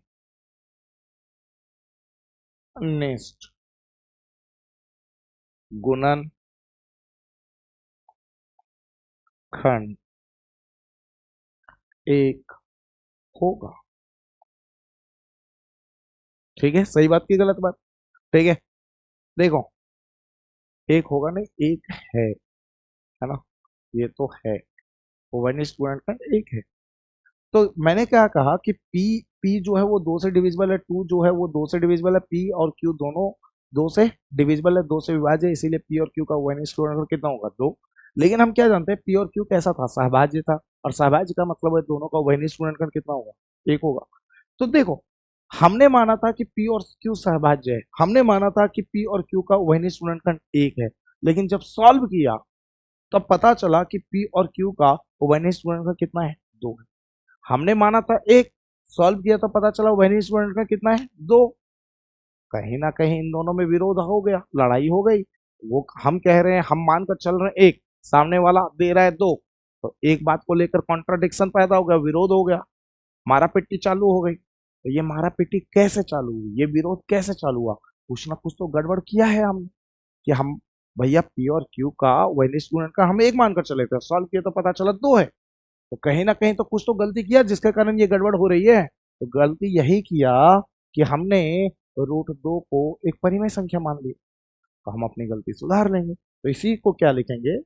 गुणनखंड एक होगा। ठीक है, सही बात की गलत बात? ठीक है, देखो, एक होगा नहीं, एक है ना? ये तो है, ओवरनिस्ट गुणनखंड एक है। तो मैंने क्या कहा कि पी जो है वो दो से डिविजिबल है, टू जो है वो दो से डिविजिबल है, पी और क्यू दोनों दो से डिविजिबल है, दो से विभाज्य है, इसीलिए पी और क्यू का ओवरनिस्ट गुणनखंड कितना होगा? दो। लेकिन हम क्या जानते हैं, पी और क्यू कैसा था? सहभाज्य था, और सहभाज्य का मतलब है दोनों का ओवरनिस्ट गुणनखंड कितना होगा? एक होगा। तो देखो, हमने माना था कि पी और क्यू सहभाज्य है, हमने माना था कि पी और क्यू का उभयनिष्ठ गुणनखंड एक है, लेकिन जब सॉल्व किया तब पता चला कि पी और क्यू का उभयनिष्ठ गुणनखंड कितना है? दो है। हमने माना था एक, सॉल्व किया तो पता चला उभयनिष्ठ गुणनखंड कितना है? दो। कहीं ना कहीं इन दोनों में विरोध हो गया, लड़ाई हो गई। वो हम कह रहे हैं, हम मानकर चल रहे हैं एक, सामने वाला दे रहा है दो, तो एक बात को लेकर कॉन्ट्राडिक्शन पैदा हो गया, विरोध हो गया, मारा पिट्टी चालू हो गई। तो ये मारा पिट्टी कैसे चालू हुई, ये विरोध कैसे चालू हुआ? कुछ ना कुछ तो गड़बड़ किया है हमने, कि हम भैया पी और क्यू का वैनिस्ट गुणन का हम एक मानकर चले थे, सॉल्व किया तो पता चला दो है। तो कहीं ना कहीं तो कुछ तो गलती किया जिसके कारण ये गड़बड़ हो रही है। तो गलती यही किया कि हमने रूट दो को एक परिमेय संख्या मान ली। तो हम अपनी गलती सुधार लेंगे, तो इसी को क्या लिखेंगे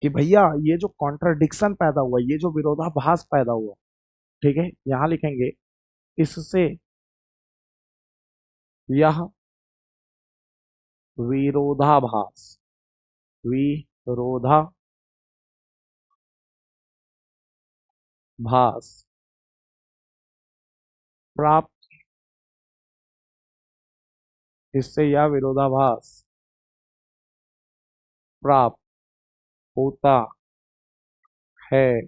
कि भैया ये जो कॉन्ट्राडिक्शन पैदा हुआ, ये जो विरोधाभास पैदा हुआ, ठीक है, यहां लिखेंगे, इससे यह विरोधाभास, विरोधाभास प्राप्त, इससे यह विरोधाभास प्राप्त होता है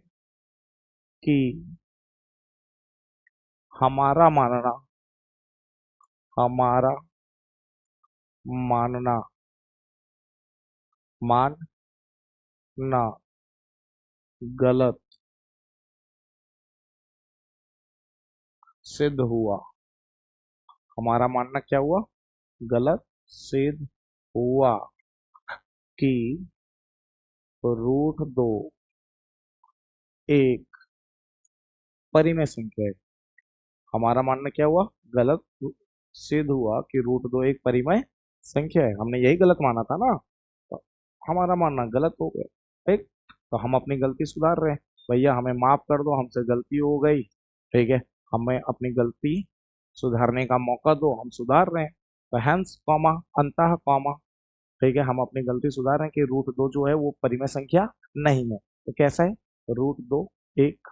कि हमारा मानना, हमारा मानना, मानना गलत सिद्ध हुआ। हमारा मानना क्या हुआ? गलत सिद्ध हुआ कि रूट दो एक परिमेय संख्या है। हमारा मानना क्या हुआ? गलत सिद्ध हुआ कि रूट दो एक परिमेय संख्या है। हमने यही गलत माना था ना, तो हमारा मानना गलत हो गया। ठीक, तो हम अपनी गलती सुधार रहे हैं, भैया हमें माफ कर दो, हमसे गलती हो गई। ठीक है, हमें अपनी गलती सुधारने का मौका दो, हम सुधार रहे हैं। तो हैंस कॉमा अंतः कॉमा, ठीक है, हम अपनी गलती सुधार रहे हैं कि रूट दो जो है वो परिमेय संख्या नहीं है। तो कैसा है? रूट दो एक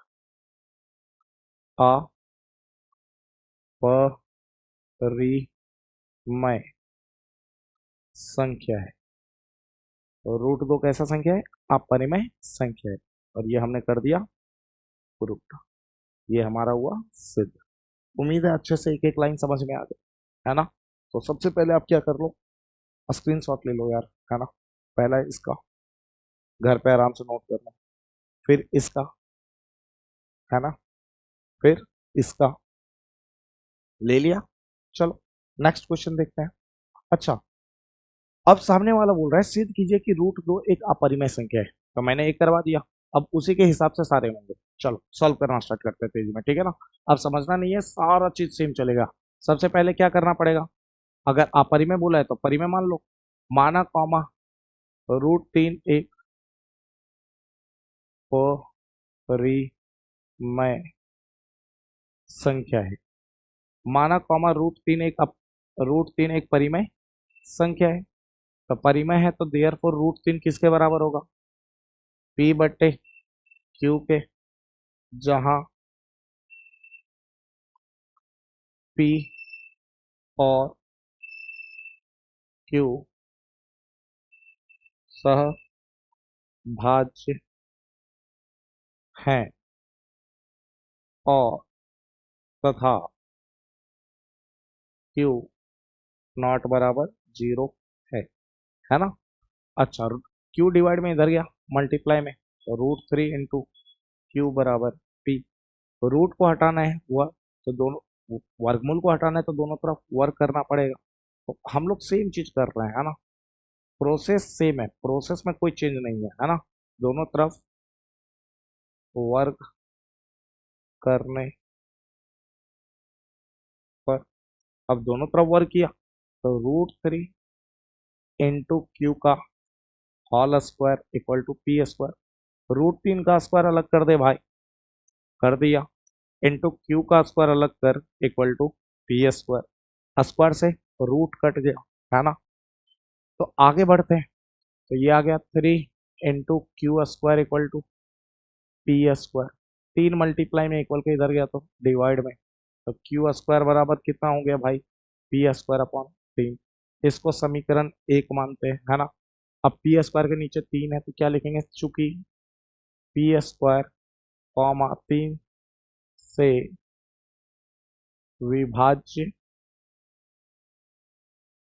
अपरिमेय संख्या है। तो रूट दो कैसा संख्या है? अपरिमेय संख्या है। और ये हमने कर दिया प्रूफ, ये हमारा हुआ सिद्ध। उम्मीद है अच्छे से एक एक लाइन समझ में आ गई, है ना? तो सबसे पहले आप क्या कर लो, स्क्रीनशॉट ले लो यार, है ना? पहला इसका घर पे आराम से नोट करना, फिर इसका, है ना, फिर इसका ले लिया। चलो नेक्स्ट क्वेश्चन देखते हैं। अच्छा, अब सामने वाला बोल रहा है सिद्ध कीजिए कि रूट दो एक अपरिमेय संख्या है। तो मैंने एक करवा दिया, अब उसी के हिसाब से सारे होंगे। चलो सॉल्व करना स्टार्ट करते हैं तेजी में, ठीक है ना? अब समझना नहीं है, सारा चीज सेम चलेगा। सबसे पहले क्या करना पड़ेगा, अगर अपरिमेय बोला है तो परिमेय मान लो, माना कॉमा √3 एक परिमेय संख्या है। माना कॉमा √3 एक परिमेय संख्या है। तो परिमेय है तो देयर फोर √3 किसके बराबर होगा? P बट्टे Q के, जहां P और Q सहभाज्य हैं और तथा Q नॉट बराबर 0 है ना। अच्छा, Q डिवाइड में इधर गया मल्टीप्लाई में, तो √3 इंटू Q बराबर P। रूट को हटाना है वर्ग, तो दोनों वर्गमूल को हटाना है तो दोनों तरफ वर्क करना पड़ेगा। तो हम लोग सेम चीज कर रहे हैं, है ना। प्रोसेस सेम है, प्रोसेस में कोई चेंज नहीं है ना। दोनों तरफ वर्क करने पर, अब दोनों तरफ वर्क किया तो √3 इंटू क्यू का whole square equal to P²। √3 का स्क्वायर अलग कर दे भाई, कर दिया, इंटू क्यू का स्क्वायर अलग कर इक्वल टू P²। स्क्वायर से रूट कट गया, है ना। तो आगे बढ़ते हैं, तो ये आ गया 3 into Q² equal to P²। 3 multiply में इक्वल के इधर गया तो डिवाइड में, तो Q² बराबर कितना हो गया भाई? P² upon 3। इसको समीकरण 1 मानते हैं, है ना। अब P² के नीचे 3 है तो क्या लिखेंगे? चूंकि P² कॉमा 3 से विभाज्य,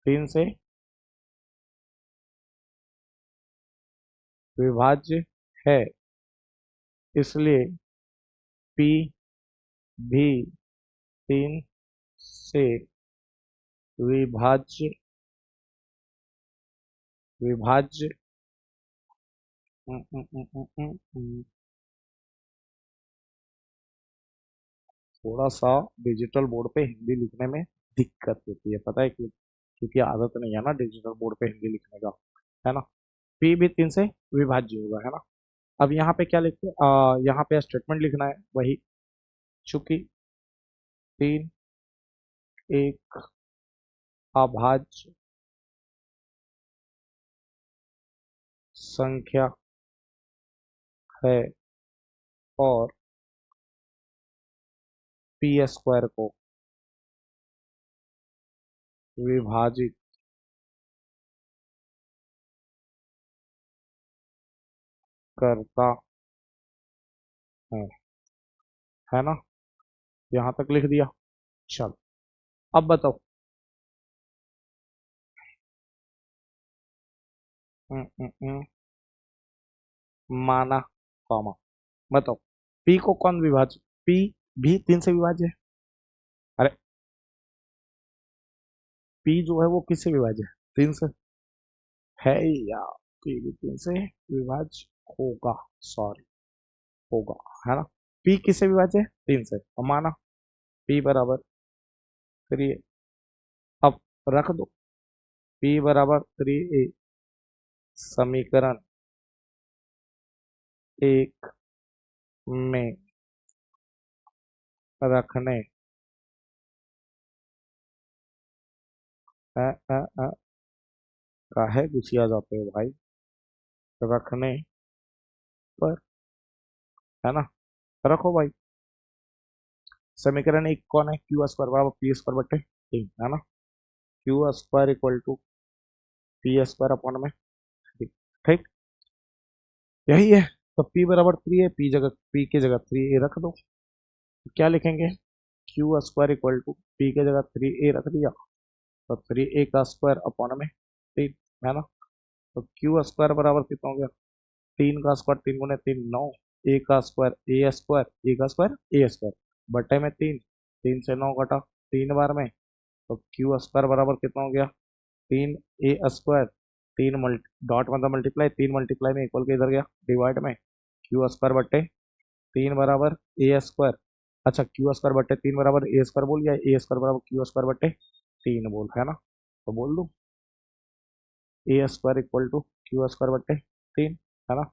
3 से विभाज्य है, इसलिए P भी 3 से विभाज्य विभाज्य थोड़ा सा डिजिटल बोर्ड पे हिंदी लिखने में दिक्कत होती है, पता है क्यों? क्योंकि आदत नहीं है ना डिजिटल बोर्ड पे हिंदी लिखने का, है ना। P भी 3 से विभाज्य होगा, है ना। अब यहाँ पे क्या लिखते हैं? यहाँ पे स्टेटमेंट लिखना है वही, चूंकि 3 एक अभाज्य संख्या है और P² को विभाजित करता है ना। यहाँ तक लिख दिया। चलो अब बताओ। माना कॉमा, बताओ P को कौन विभाज्य? P भी 3 से विभाज्य है। अरे P जो है वो किससे विभाज्य है? 3 से है या P भी 3 से विभाज्य होगा, सॉरी, होगा, है ना। P किससे विभाज्य है? 3 से। और माना P बराबर 3, अब रख दो P बराबर 3a, समीकरण 1 में रखने अ, अ, अ, काहे घुसिया जाते हो भाई, रखने पर, है ना। रखो भाई। समीकरण 1 कौन है? Q² बराबर P² बटे 3, है ना। Q² equal to P² upon में 3, ठीक, यही है। तो P बराबर 3 है, P की जगह 3a रख दो, तो क्या लिखेंगे? Q² इक्वल टू P की जगह 3a रख दिया, तो 3a का स्क्वायर अपॉन में 3, है ना। तो Q² बराबर कितना हो गया? 3 का स्क्वायर, 3 गुने 3 9, a का स्क्वायर a² बटे में 3, 3 से 9 घटा 3 बार में, तो Q² बराबर कितना हो गया? 3a², 3 डॉट मतलब मल्टीप्लाई, 3 मल्टीप्लाई में इक्वल के इधर गया डिवाइड में, Q² बटे 3 बराबर a²। अच्छा, Q² बटे 3 बराबर a² बोल, या a² बराबर Q² बटे 3 बोल, है ना। तो बोल दूं? A square equal to Q square बटे 3, है ना।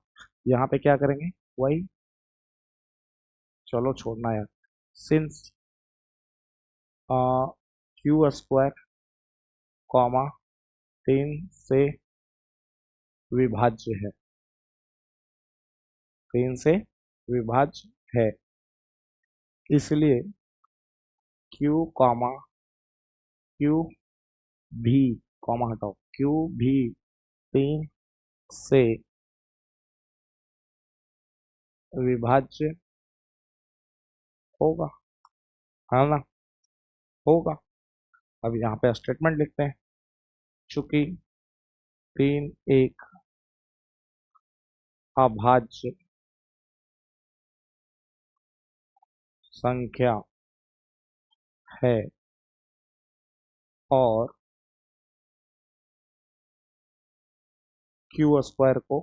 यहाँ पे क्या करेंगे, वही, चलो छोड़ना यार, सिंस क्यू स्क्वायर कॉमा 3 से विभाज्य है, 3 से विभाज्य है, इसलिए क्यू कॉमा क्यू भी, कॉमा हटाओ, क्यू भी 3 से विभाज्य होगा, है ना, होगा। अब यहाँ पे स्टेटमेंट लिखते हैं, चूंकि 3 एक अभाज्य संख्या है और क्यू स्क्वायर को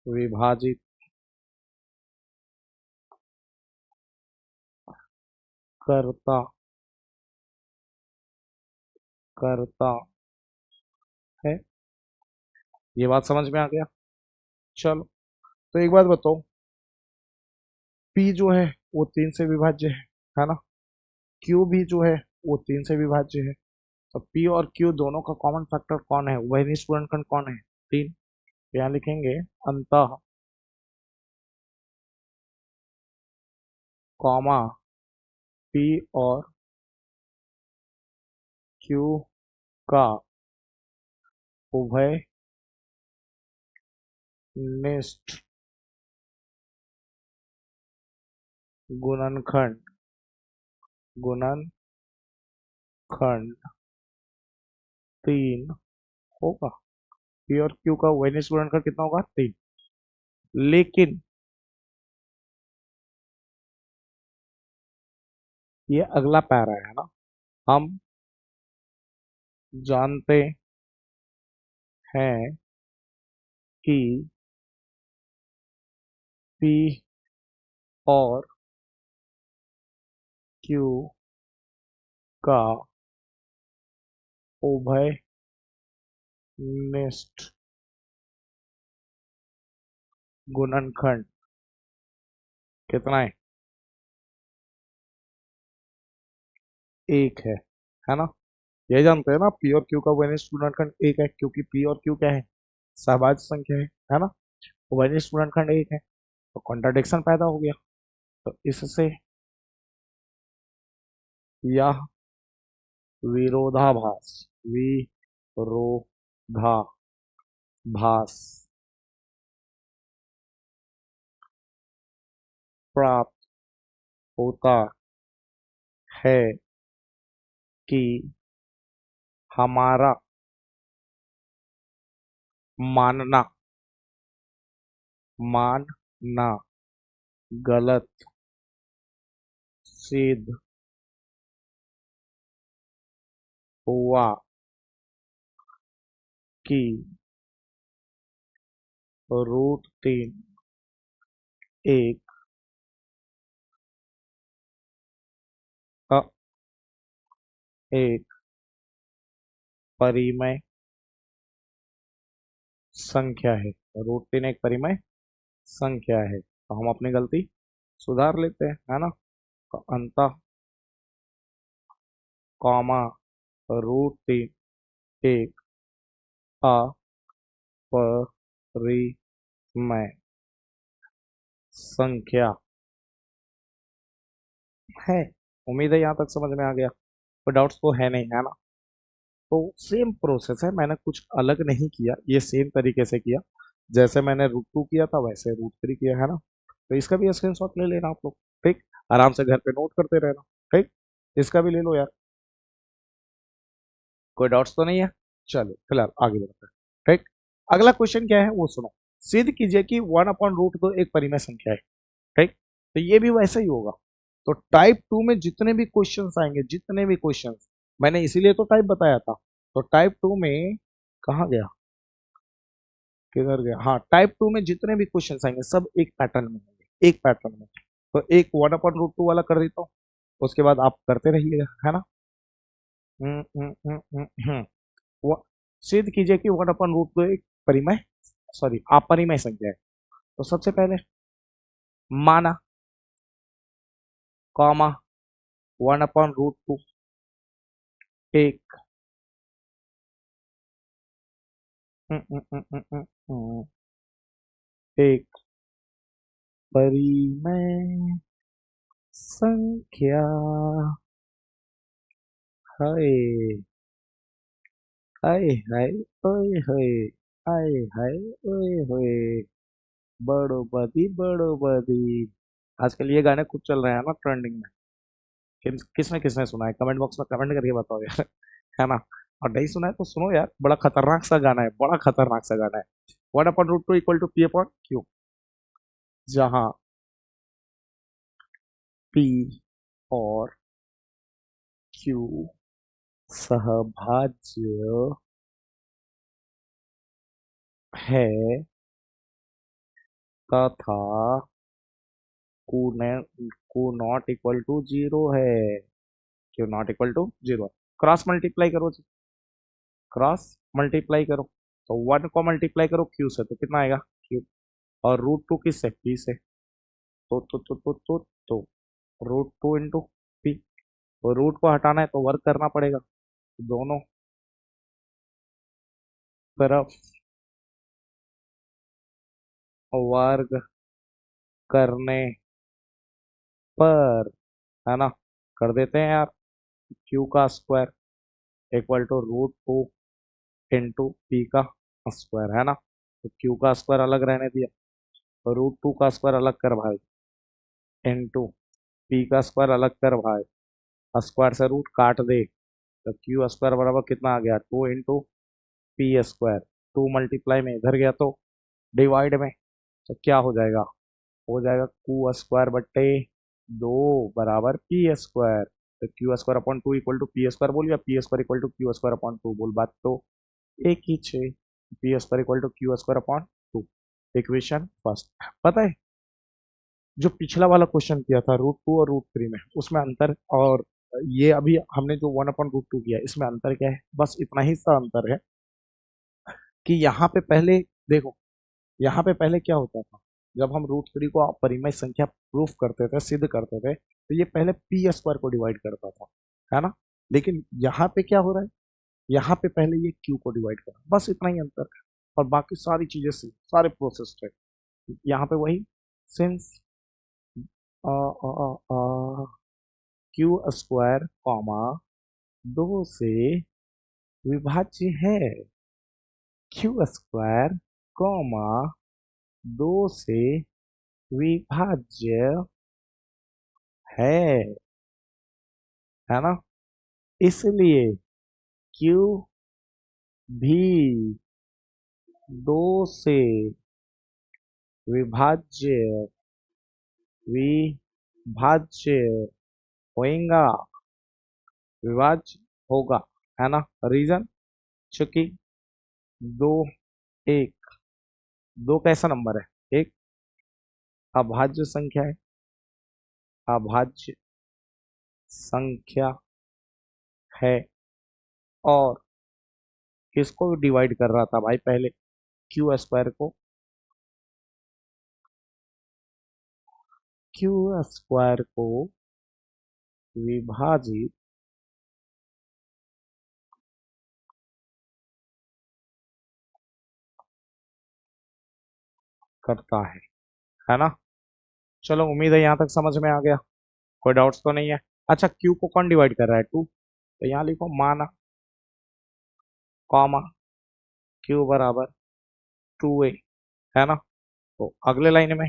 विभाजित करता करता है। ये बात समझ में आ गया। चलो, तो एक बात बताओ, पी जो है वो 3 से विभाज्य है ना, क्यू भी जो है वो 3 से विभाज्य है। तो पी और क्यू दोनों का कॉमन फैक्टर कौन है, वह निष्ठ गुणनखंड कौन है, 3। तो यहाँ लिखेंगे अंतः कॉमा पी और क्यू का उभय निष्ठ गुणनखंड गुणनखंड 3 होगा। पी और क्यू का उभय निष्ठ गुणनखंड कितना होगा, 3। लेकिन ये अगला पैरा है ना, हम जानते हैं कि पी और क्यू का उभय निष्ठ गुणनखंड कितना है, 1 है ना। यही जानते हैं ना, पी और क्यू का उभयनिष्ठ गुणनखंड 1 है, क्योंकि पी और क्यू क्या है, सहभाज्य संख्या है ना। उभयनिष्ठ गुणनखंड 1 है, तो कॉन्ट्राडिक्शन पैदा हो गया। तो इससे यह विरोधाभास प्राप्त होता है कि हमारा मानना मानना गलत सिद्ध हुआ कि √3 एक अ- एक परिमेय संख्या है, √3 एक परिमेय संख्या है। तो हम अपनी गलती सुधार लेते हैं, है ना। तो अंतः कॉमा √3 एक अपरिमेय संख्या है। उम्मीद है यहाँ तक समझ में आ गया, कोई डाउट्स तो है नहीं, है ना। तो सेम प्रोसेस है, मैंने कुछ अलग नहीं किया, ये सेम तरीके से किया, जैसे मैंने √2 किया था वैसे √3 किया, है ना। तो इसका भी स्क्रीनशॉट ले लेना आप लोग, ठीक, आराम से घर पे नोट करते रहना, ठीक। इसका भी ले लो यार, कोई डाउट्स तो नहीं है। चलो फिलहाल आगे बढ़ते हैं, ठीक। अगला क्वेश्चन क्या है वो सुनो। सिद्ध कीजिए कि 1/√2 एक परिमेय संख्या है, ठीक। तो ये भी वैसा ही होगा। तो टाइप 2 में जितने भी क्वेश्चंस आएंगे, जितने भी क्वेश्चंस, मैंने इसीलिए तो टाइप बताया था। तो टाइप 2 में कहाँ गया, किधर गया, हाँ, टाइप 2 में जितने भी क्वेश्चंस आएंगे सब एक पैटर्न में होंगे, एक पैटर्न में। तो एक 1/√2 वाला कर देता हूँ, उसके बाद आप करते रहिएगा, है ना। वो सिद्ध कीजिए कि 1/√2 एक परिमेय, सॉरी अपरिमेय संख्या है। तो सबसे पहले माना, कॉमा 1/√2 एक उम, उम, उम, उम, उम, उम, एक परिमेय संख्या है। हाय हाय ओए होए, हाय हाय ओए होए, बड़ो बदी बड़ो बदी। आजकल ये गाने खूब चल रहे हैं ना ट्रेंडिंग में। किसने किसने सुना है कमेंट बॉक्स में कमेंट करके बताओ यार। है ना। और नहीं सुना है तो सुनो यार, बड़ा खतरनाक सा गाना है, बड़ा खतरनाक सा गाना है। 1/√2 इक्वल टू P/Q, जहाँ P और Q सहभाज्य है तथा Q नॉट इक्वल टू 0 है। Q not equal to 0। Cross multiply करो जी, क्रॉस मल्टीप्लाई करो। तो 1 को मल्टीप्लाई करो Q से तो कितना आएगा Q, और √2 किससे P से। तो √2 इंटू P। तो रूट को हटाना है तो वर्क करना पड़ेगा, दोनों तरफ वर्ग करने पर, है ना, कर देते हैं यार। Q का square equal to √2 into P का स्क्वायर, है ना। तो Q का स्क्वायर अलग रहने दिया, √2 का स्क्वायर अलग कर भाई, इंटू P का स्क्वायर अलग कर भाई, स्क्वायर से रूट काट दे। तो Q स्क्वायर बराबर कितना आ गया, 2 इंटू P स्क्वायर। 2 मल्टीप्लाई में इधर गया तो डिवाइड में, तो क्या हो जाएगा, हो जाएगा Q स्क्वायर बट्टे 2 बराबर P स्क्वायर। तो Q square upon 2 equal to P square बोल, या P square equal to Q square upon 2 बोल, बात तो एक ही छे। P square equal to Q square upon 2, equation first. पता है जो पिछला वाला क्वेश्चन किया था √2 और √3 में, उसमें अंतर, और ये अभी हमने जो 1/√2 किया इसमें अंतर क्या है, बस इतना ही सा अंतर है कि यहाँ पे पहले देखो, यहाँ पे पहले क्या होता था, जब हम √3 को परिमेय संख्या प्रूफ करते थे, सिद्ध करते थे, तो ये पहले P स्क्वायर को डिवाइड करता था, है ना। लेकिन यहाँ पे क्या हो रहा है, यहाँ पे पहले ये Q को डिवाइड कर, बस इतना ही अंतर है। और बाकी सारी चीजें सारे प्रोसेस है यहाँ पे वही, सिंस Q स्क्वायर कॉमा 2 से विभाज्य है, Q स्क्वायर कॉमा 2 से विभाज्य है ना। इसलिए Q भी 2 से विभाज्य विभाज्य होएगा, विभाज्य होगा, है ना। रीजन, चूंकि दो, एक, दो कैसा नंबर है, एक अभाज्य संख्या है, अभाज्य संख्या है। और किसको डिवाइड कर रहा था भाई पहले, Q स्क्वायर को, Q स्क्वायर को विभाजित करता है ना। चलो उम्मीद है यहाँ तक समझ में आ गया, कोई डाउट्स तो नहीं है। अच्छा Q को कौन डिवाइड कर रहा है, 2, तो यहाँ लिखो माना, कॉमा Q बराबर 2a, है ना। तो अगले लाइन में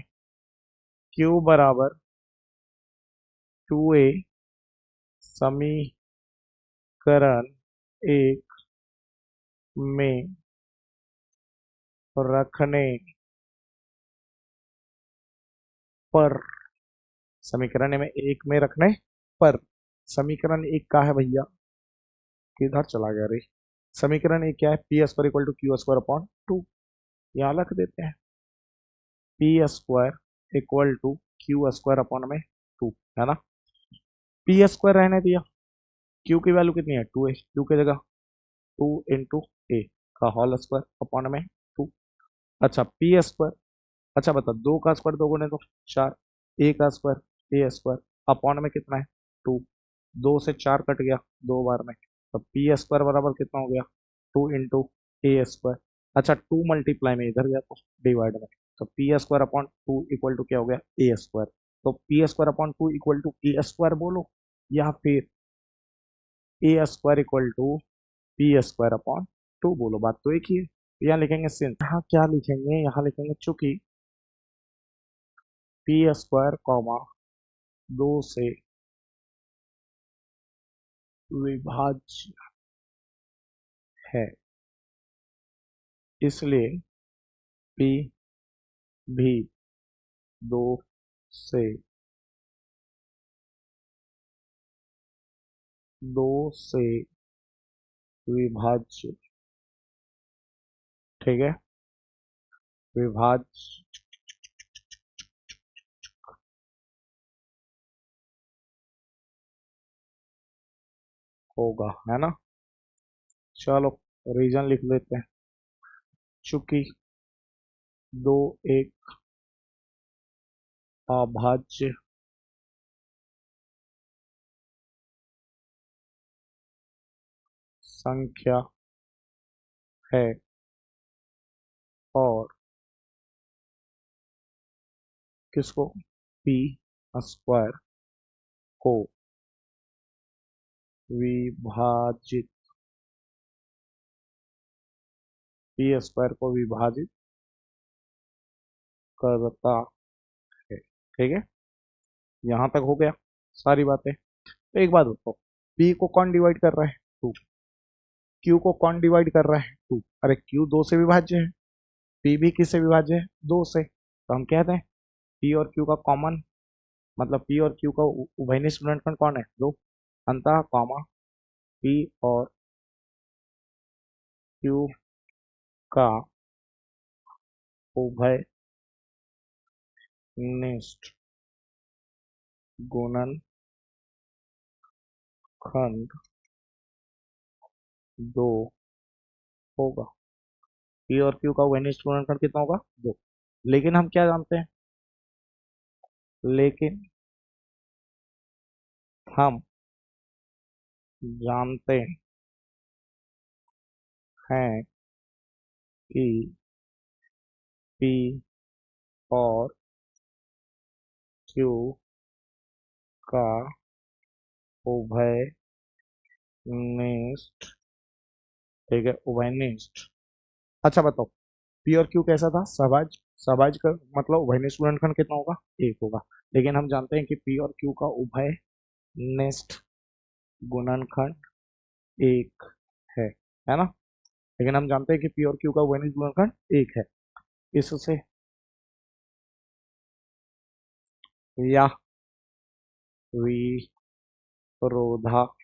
Q बराबर 2a समीकरण एक में रखने पर, समीकरण में एक में रखने पर, समीकरण एक का है भैया, किधर चला गया रे। समीकरण एक क्या है, P square equal to Q square upon 2, यहाँ रख देते हैं P square equal to Q square upon में 2, है ना। P स्क्वायर रहने दिया, Q की वैल्यू कितनी है 2 है, 2 की जगह 2 × a का होल स्क्वायर अपॉन में 2। अच्छा पी स्क्वायर, अच्छा बता 2 का स्क्वायर 2 गुणे 2 4, ए का स्क्वायर ए स्क्वायर अपॉन में कितना है 2, 2 से 4 कट गया 2 बार में, तो पी स्क्वायर बराबर कितना हो गया 2 × a स्क्वायर। अच्छा 2 मल्टीप्लाई में इधर गया तो डिवाइड में, तो P square upon 2 equal to क्या हो गया ए स्क्वायर। तो P square upon 2 equal to A square बोलो, या फिर A square equal to P square upon 2 बोलो, बात तो एक ही है। यहाँ लिखेंगे सिंस, यहाँ क्या लिखेंगे, यहाँ लिखेंगे चूंकि पी स्क्वायर कॉमा 2 से विभाज्य है, इसलिए पी भी 2 से 2 से विभाज्य, ठीक है, विभाज्य होगा, है ना। चलो रीजन लिख लेते हैं, चूंकि 2 एक अभाज्य संख्या है और किसको पी स्क्वायर को विभाजित, पी स्क्वायर को विभाजित करता है, ठीक है। यहां तक हो गया सारी बातें। तो एक बात बताओ, पी को कौन डिवाइड कर रहा है 2, क्यू को कौन डिवाइड कर रहा है 2, अरे क्यू 2 से विभाज्य है, पी भी किससे विभाज्य है 2 से, तो हम कहते हैं पी और क्यू का कॉमन, मतलब पी और क्यू का उभयनिष्ठ गुणनखंड कौन है 2, अंतः कॉमा पी और क्यू का उभयनिष्ठ गुणनखंड 2 होगा। पी और क्यू का उभयनिष्ठ गुणनखंड कितना होगा 2, लेकिन हम क्या जानते हैं, लेकिन हम जानते हैं कि पी और क्यू का उभयनिष्ठ, ठीक है, उभयनिष्ठ। अच्छा बताओ पी और क्यू कैसा था सहभाज्य, सहभाज्य का मतलब उभयनिष्ठ गुणनखंड कितना होगा 1 होगा, लेकिन हम जानते हैं कि पी और क्यू का उभयनिष्ठ गुणनखंड 1 है ना, लेकिन हम जानते हैं कि पी और क्यू का उभयनिष्ठ गुणनखंड 1 है। इससे या विरोधाभास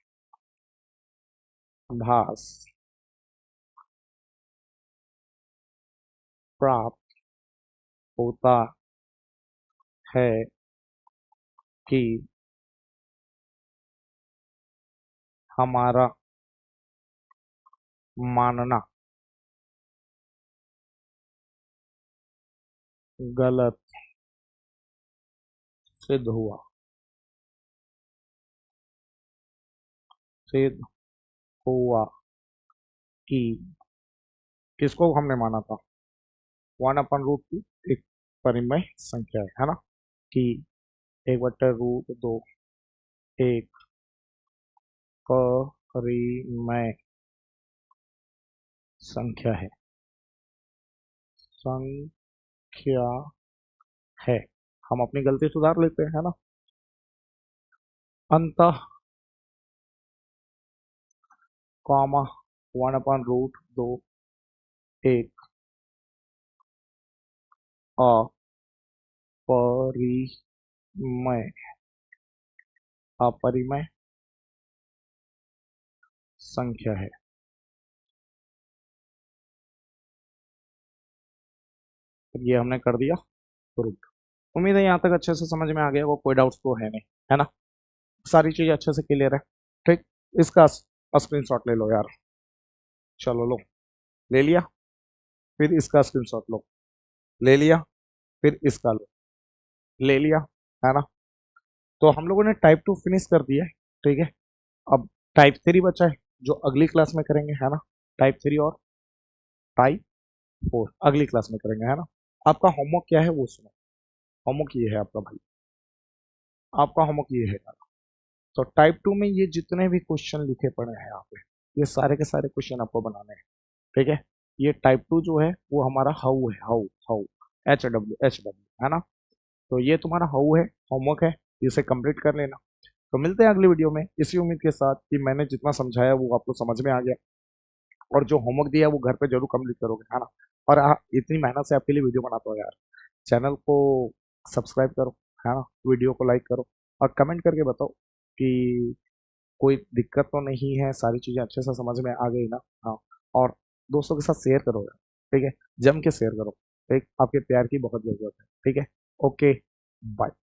प्राप्त होता है कि हमारा मानना गलत सिद्ध हुआ, सिद्ध हुआ कि, किसको हमने माना था 1/√2 एक परिमेय संख्या है ना, कि 1/√2 एक परिमेय संख्या है, संख्या है। हम अपनी गलती सुधार लेते हैं, है ना। अंतः कॉमा 1/√2 एक अपरिमेय, अपरिमेय संख्या है। ये हमने कर दिया प्रूफ। उम्मीद है यहाँ तक अच्छे से समझ में आ गया, वो कोई डाउट्स तो है नहीं, है ना, सारी चीजें अच्छे से क्लियर है। ठीक, इसका स्क्रीनशॉट ले लो यार। चलो लो, ले लिया। फिर इसका स्क्रीनशॉट लो, ले लिया। फिर इसका लो, ले लिया, है ना। तो हम लोगों ने टाइप 2 फिनिश कर दिया है, ठीक है। अब टाइप 3 बचा है, जो अगली क्लास में करेंगे, है ना। टाइप 3 और टाइप 4 अगली क्लास में करेंगे, है ना। आपका होमवर्क क्या है वो सुनो। होमवर्क ये है आपका भाई, आपका होमवर्क ये है। तो टाइप 2 में ये जितने भी क्वेश्चन लिखे पड़े हैं यहाँ पे, ये सारे के सारे क्वेश्चन आपको बनाने हैं, ठीक है। ये टाइप 2 जो है वो हमारा हाउ है, हाउ हाउ, HW है ना। तो ये तुम्हारा हाउ है, होमवर्क है, इसे कंप्लीट कर लेना। तो मिलते हैं अगली वीडियो में इसी उम्मीद के साथ कि मैंने जितना समझाया वो आपको समझ में आ गया, और जो होमवर्क दिया है वो घर पे जरूर कंप्लीट करोगे, है ना। और इतनी मेहनत से आपके लिए वीडियो बनाता हूँ यार। चैनल को सब्सक्राइब करो, है ना। वीडियो को लाइक करो और कमेंट करके बताओ कि कोई दिक्कत तो नहीं है, सारी चीज़ें अच्छे से समझ में आ गई ना। हाँ। और दोस्तों के साथ शेयर करो यार, ठीक है। जम के शेयर करो, ठीक। आपके प्यार की बहुत ज़रूरत है, ठीक है। Okay, bye.